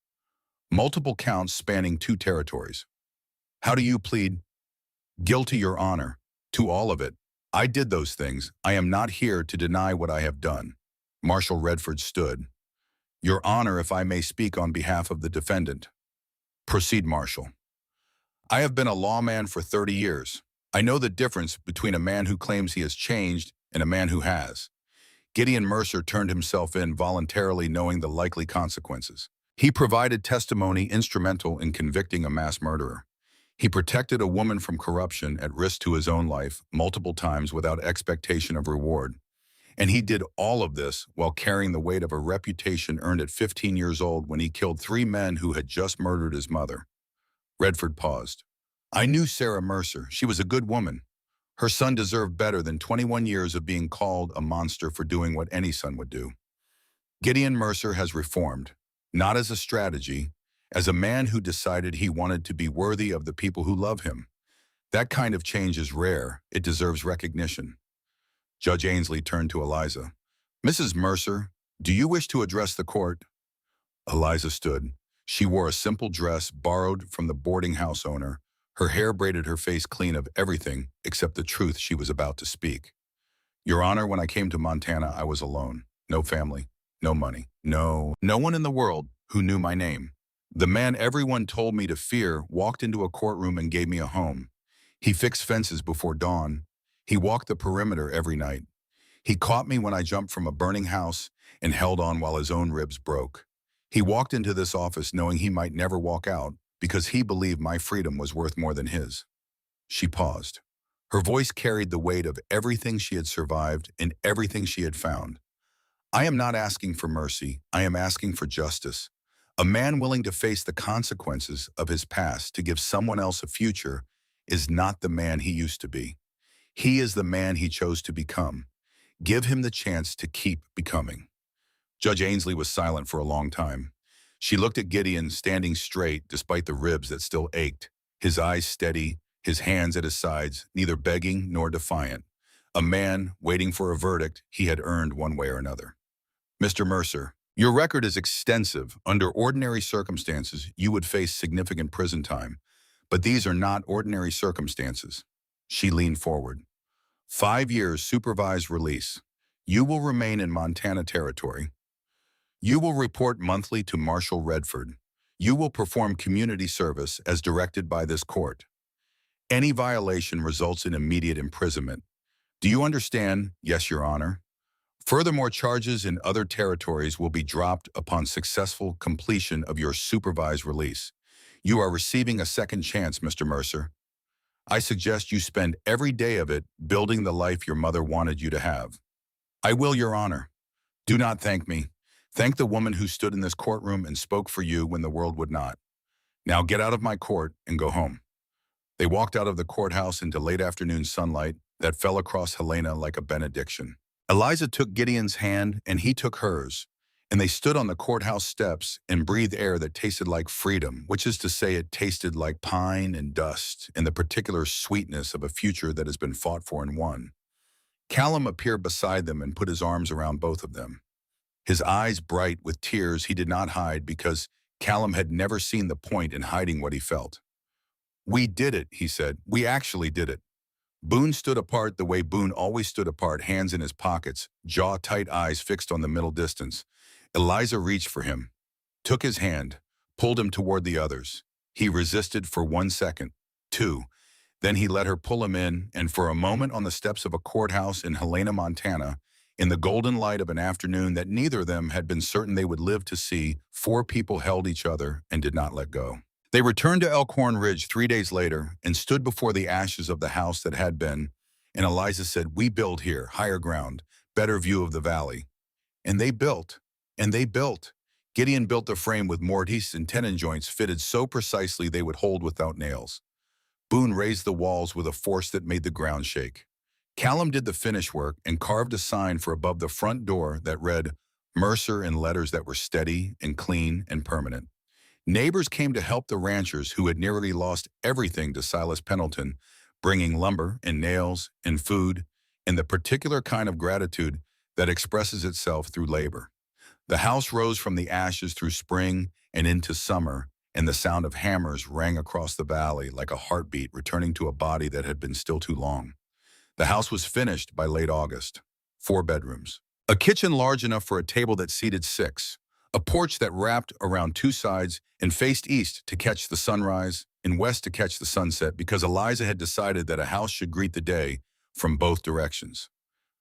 Multiple counts spanning 2 territories. How do you plead? Guilty, Your Honor, to all of it. I did those things. I am not here to deny what I have done. Marshal Redford stood. Your Honor, if I may speak on behalf of the defendant. Proceed, Marshal. I have been a lawman for 30 years. I know the difference between a man who claims he has changed and a man who has. Gideon Mercer turned himself in voluntarily, knowing the likely consequences. He provided testimony instrumental in convicting a mass murderer. He protected a woman from corruption at risk to his own life multiple times without expectation of reward. And he did all of this while carrying the weight of a reputation earned at 15 years old when he killed 3 men who had just murdered his mother. Redford paused. I knew Sarah Mercer. She was a good woman. Her son deserved better than 21 years of being called a monster for doing what any son would do. Gideon Mercer has reformed, not as a strategy, as a man who decided he wanted to be worthy of the people who love him. That kind of change is rare. It deserves recognition. Judge Ainsley turned to Eliza. Mrs. Mercer, do you wish to address the court? Eliza stood. She wore a simple dress borrowed from the boarding house owner, Her hair braided her face clean of everything except the truth she was about to speak. Your Honor, when I came to Montana, I was alone. No family, no money, no one in the world who knew my name. The man everyone told me to fear walked into a courtroom and gave me a home. He fixed fences before dawn. He walked the perimeter every night. He caught me when I jumped from a burning house and held on while his own ribs broke. He walked into this office knowing he might never walk out because he believed my freedom was worth more than his. She paused. Her voice carried the weight of everything she had survived and everything she had found. I am not asking for mercy. I am asking for justice. A man willing to face the consequences of his past to give someone else a future is not the man he used to be. He is the man he chose to become. Give him the chance to keep becoming. Judge Ainsley was silent for a long time. She looked at Gideon standing straight despite the ribs that still ached, his eyes steady, his hands at his sides, neither begging nor defiant. A man waiting for a verdict he had earned one way or another. Mr. Mercer, your record is extensive. Under ordinary circumstances, you would face significant prison time. But these are not ordinary circumstances. She leaned forward. 5 years supervised release. You will remain in Montana territory. You will report monthly to Marshal Redford. You will perform community service as directed by this court. Any violation results in immediate imprisonment. Do you understand? Yes, Your Honor. Furthermore, charges in other territories will be dropped upon successful completion of your supervised release. You are receiving a second chance, Mr. Mercer. I suggest you spend every day of it building the life your mother wanted you to have. I will, Your Honor. Do not thank me. Thank the woman who stood in this courtroom and spoke for you when the world would not. Now get out of my court and go home. They walked out of the courthouse into late afternoon sunlight that fell across Helena like a benediction. Eliza took Gideon's hand and he took hers, and they stood on the courthouse steps and breathed air that tasted like freedom, which is to say it tasted like pine and dust and the particular sweetness of a future that has been fought for and won. Callum appeared beside them and put his arms around both of them. His eyes bright with tears he did not hide because Callum had never seen the point in hiding what he felt. We did it, he said. We actually did it. Boone stood apart the way Boone always stood apart, hands in his pockets, jaw-tight eyes fixed on the middle distance. Eliza reached for him, took his hand, pulled him toward the others. He resisted for 1 second, 2. Then he let her pull him in, and for a moment on the steps of a courthouse in Helena, Montana, in the golden light of an afternoon that neither of them had been certain they would live to see, 4 people held each other and did not let go. They returned to Elkhorn Ridge 3 days later and stood before the ashes of the house that had been, and Eliza said, we build here, higher ground, better view of the valley. And they built, and they built. Gideon built the frame with mortise and tenon joints fitted so precisely they would hold without nails. Boone raised the walls with a force that made the ground shake. Callum did the finish work and carved a sign for above the front door that read, Mercer, in letters that were steady and clean and permanent. Neighbors came to help the ranchers who had nearly lost everything to Silas Pendleton, bringing lumber and nails and food and the particular kind of gratitude that expresses itself through labor. The house rose from the ashes through spring and into summer, and the sound of hammers rang across the valley like a heartbeat returning to a body that had been still too long. The house was finished by late August. 4 bedrooms. A kitchen large enough for a table that seated 6. A porch that wrapped around 2 sides and faced east to catch the sunrise and west to catch the sunset because Eliza had decided that a house should greet the day from both directions.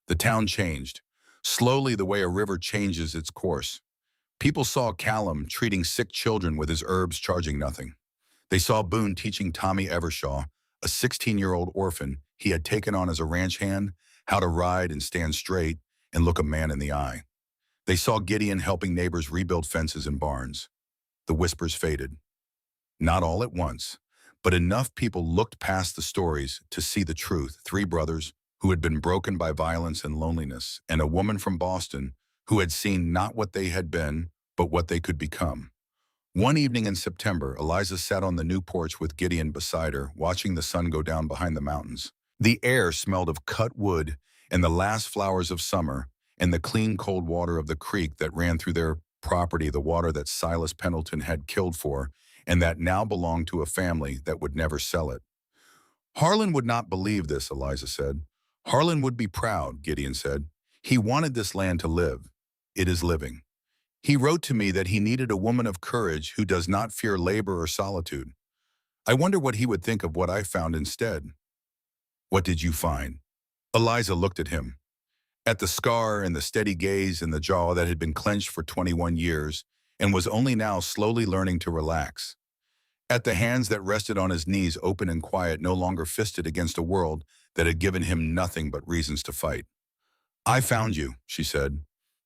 The town changed, slowly the way a river changes its course. People saw Callum treating sick children with his herbs charging nothing. They saw Boone teaching Tommy Evershaw, a 16-year-old orphan he had taken on as a ranch hand, how to ride and stand straight and look a man in the eye. They saw Gideon helping neighbors rebuild fences and barns. The whispers faded. Not all at once, but enough people looked past the stories to see the truth. 3 brothers who had been broken by violence and loneliness, and a woman from Boston who had seen not what they had been, but what they could become. One evening in September, Eliza sat on the new porch with Gideon beside her, watching the sun go down behind the mountains. The air smelled of cut wood and the last flowers of summer, and the clean, cold water of the creek that ran through their property, the water that Silas Pendleton had killed for and that now belonged to a family that would never sell it. Harlan would not believe this, Eliza said. Harlan would be proud, Gideon said. He wanted this land to live. It is living. He wrote to me that he needed a woman of courage who does not fear labor or solitude. I wonder what he would think of what I found instead. What did you find? Eliza looked at him. At the scar and the steady gaze in the jaw that had been clenched for 21 years and was only now slowly learning to relax. At the hands that rested on his knees open and quiet, no longer fisted against a world that had given him nothing but reasons to fight. I found you, she said.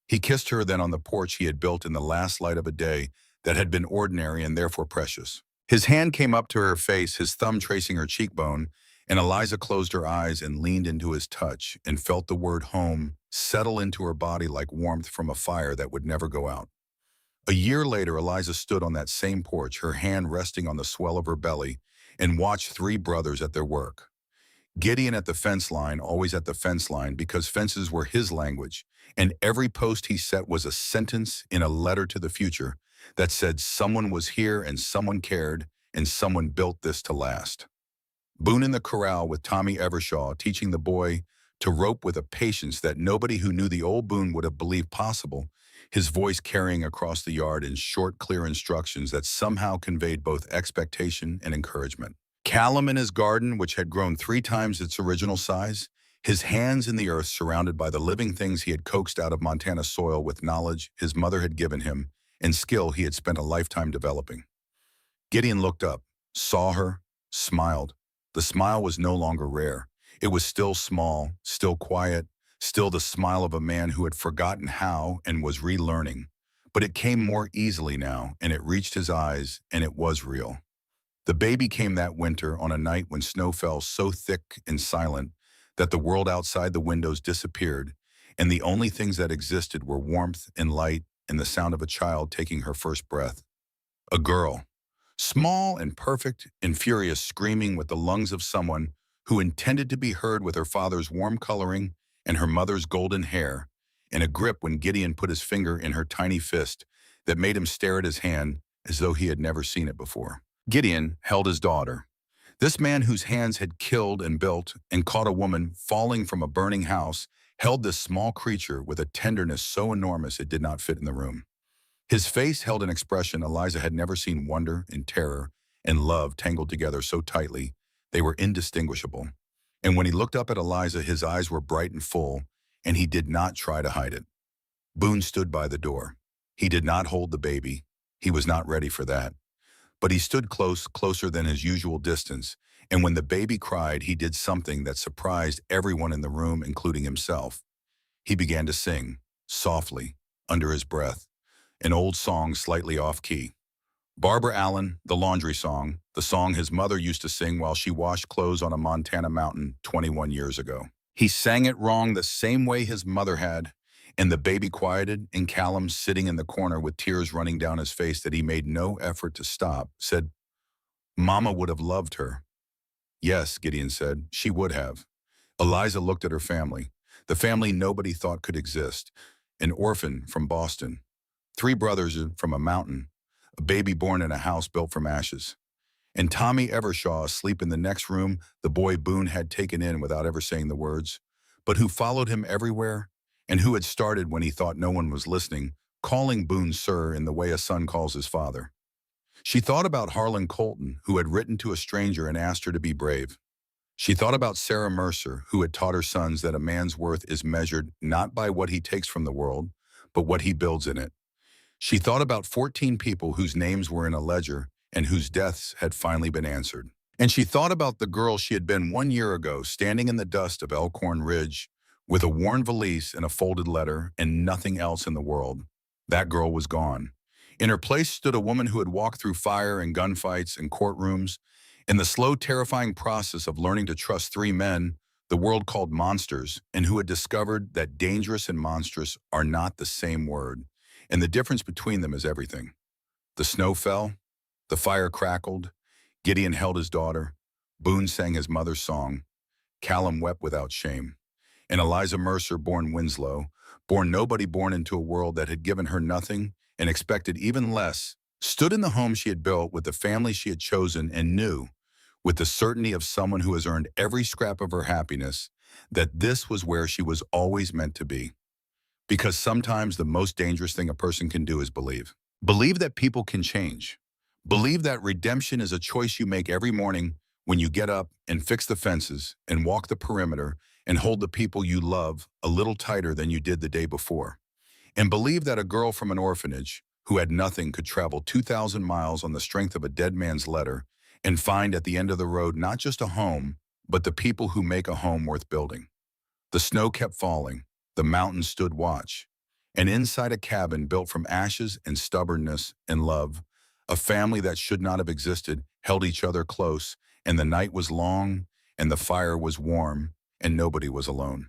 He kissed her then on the porch he had built in the last light of a day that had been ordinary and therefore precious. His hand came up to her face, his thumb tracing her cheekbone, and Eliza closed her eyes and leaned into his touch and felt the word home settle into her body like warmth from a fire that would never go out. A year later, Eliza stood on that same porch, her hand resting on the swell of her belly, and watched three brothers at their work. Gideon at the fence line, always at the fence line, because fences were his language, and every post he set was a sentence in a letter to the future that said someone was here and someone cared and someone built this to last. Boone in the corral with Tommy Evershaw teaching the boy to rope with a patience that nobody who knew the old Boone would have believed possible, his voice carrying across the yard in short, clear instructions that somehow conveyed both expectation and encouragement. Callum in his garden, which had grown 3 times its original size, his hands in the earth surrounded by the living things he had coaxed out of Montana soil with knowledge his mother had given him and skill he had spent a lifetime developing. Gideon looked up, saw her, smiled. The smile was no longer rare. It was still small, still quiet, still the smile of a man who had forgotten how and was relearning. But it came more easily now, and it reached his eyes, and it was real. The baby came that winter on a night when snow fell so thick and silent that the world outside the windows disappeared, and the only things that existed were warmth and light and the sound of a child taking her first breath. A girl, small and perfect and furious, screaming with the lungs of someone who intended to be heard, with her father's warm coloring and her mother's golden hair, and a grip when Gideon put his finger in her tiny fist that made him stare at his hand as though he had never seen it before. Gideon held his daughter. This man whose hands had killed and built and caught a woman falling from a burning house held this small creature with a tenderness so enormous it did not fit in the room. His face held an expression Eliza had never seen: wonder and terror and love tangled together so tightly they were indistinguishable. And when he looked up at Eliza, his eyes were bright and full, and he did not try to hide it. Boone stood by the door. He did not hold the baby. He was not ready for that. But he stood closer than his usual distance, and when the baby cried, he did something that surprised everyone in the room, including himself. He began to sing, softly, under his breath, an old song slightly off-key. Barbara Allen, the laundry song, the song his mother used to sing while she washed clothes on a Montana mountain 21 years ago. He sang it wrong the same way his mother had, and the baby quieted, and Callum, sitting in the corner with tears running down his face that he made no effort to stop, said, "Mama would have loved her." "Yes," Gideon said, "she would have." Eliza looked at her family, the family nobody thought could exist, an orphan from Boston, 3 brothers from a mountain, a baby born in a house built from ashes, and Tommy Evershaw asleep in the next room, the boy Boone had taken in without ever saying the words, but who followed him everywhere, and who had started when he thought no one was listening, calling Boone sir in the way a son calls his father. She thought about Harlan Colton, who had written to a stranger and asked her to be brave. She thought about Sarah Mercer, who had taught her sons that a man's worth is measured not by what he takes from the world, but what he builds in it. She thought about 14 people whose names were in a ledger and whose deaths had finally been answered. And she thought about the girl she had been 1 year ago, standing in the dust of Elkhorn Ridge, with a worn valise and a folded letter and nothing else in the world. That girl was gone. In her place stood a woman who had walked through fire and gunfights and courtrooms, in the slow, terrifying process of learning to trust 3 men the world called monsters, and who had discovered that dangerous and monstrous are not the same word, and the difference between them is everything. The snow fell, the fire crackled, Gideon held his daughter, Boone sang his mother's song, Callum wept without shame. And Eliza Mercer, born Winslow, born nobody, born into a world that had given her nothing and expected even less, stood in the home she had built with the family she had chosen, and knew, with the certainty of someone who has earned every scrap of her happiness, that this was where she was always meant to be. Because sometimes the most dangerous thing a person can do is believe. Believe that people can change. Believe that redemption is a choice you make every morning when you get up and fix the fences and walk the perimeter and hold the people you love a little tighter than you did the day before. And believe that a girl from an orphanage who had nothing could travel 2,000 miles on the strength of a dead man's letter and find at the end of the road not just a home, but the people who make a home worth building. The snow kept falling, the mountains stood watch, and inside a cabin built from ashes and stubbornness and love, a family that should not have existed held each other close, and the night was long, and the fire was warm, and nobody was alone.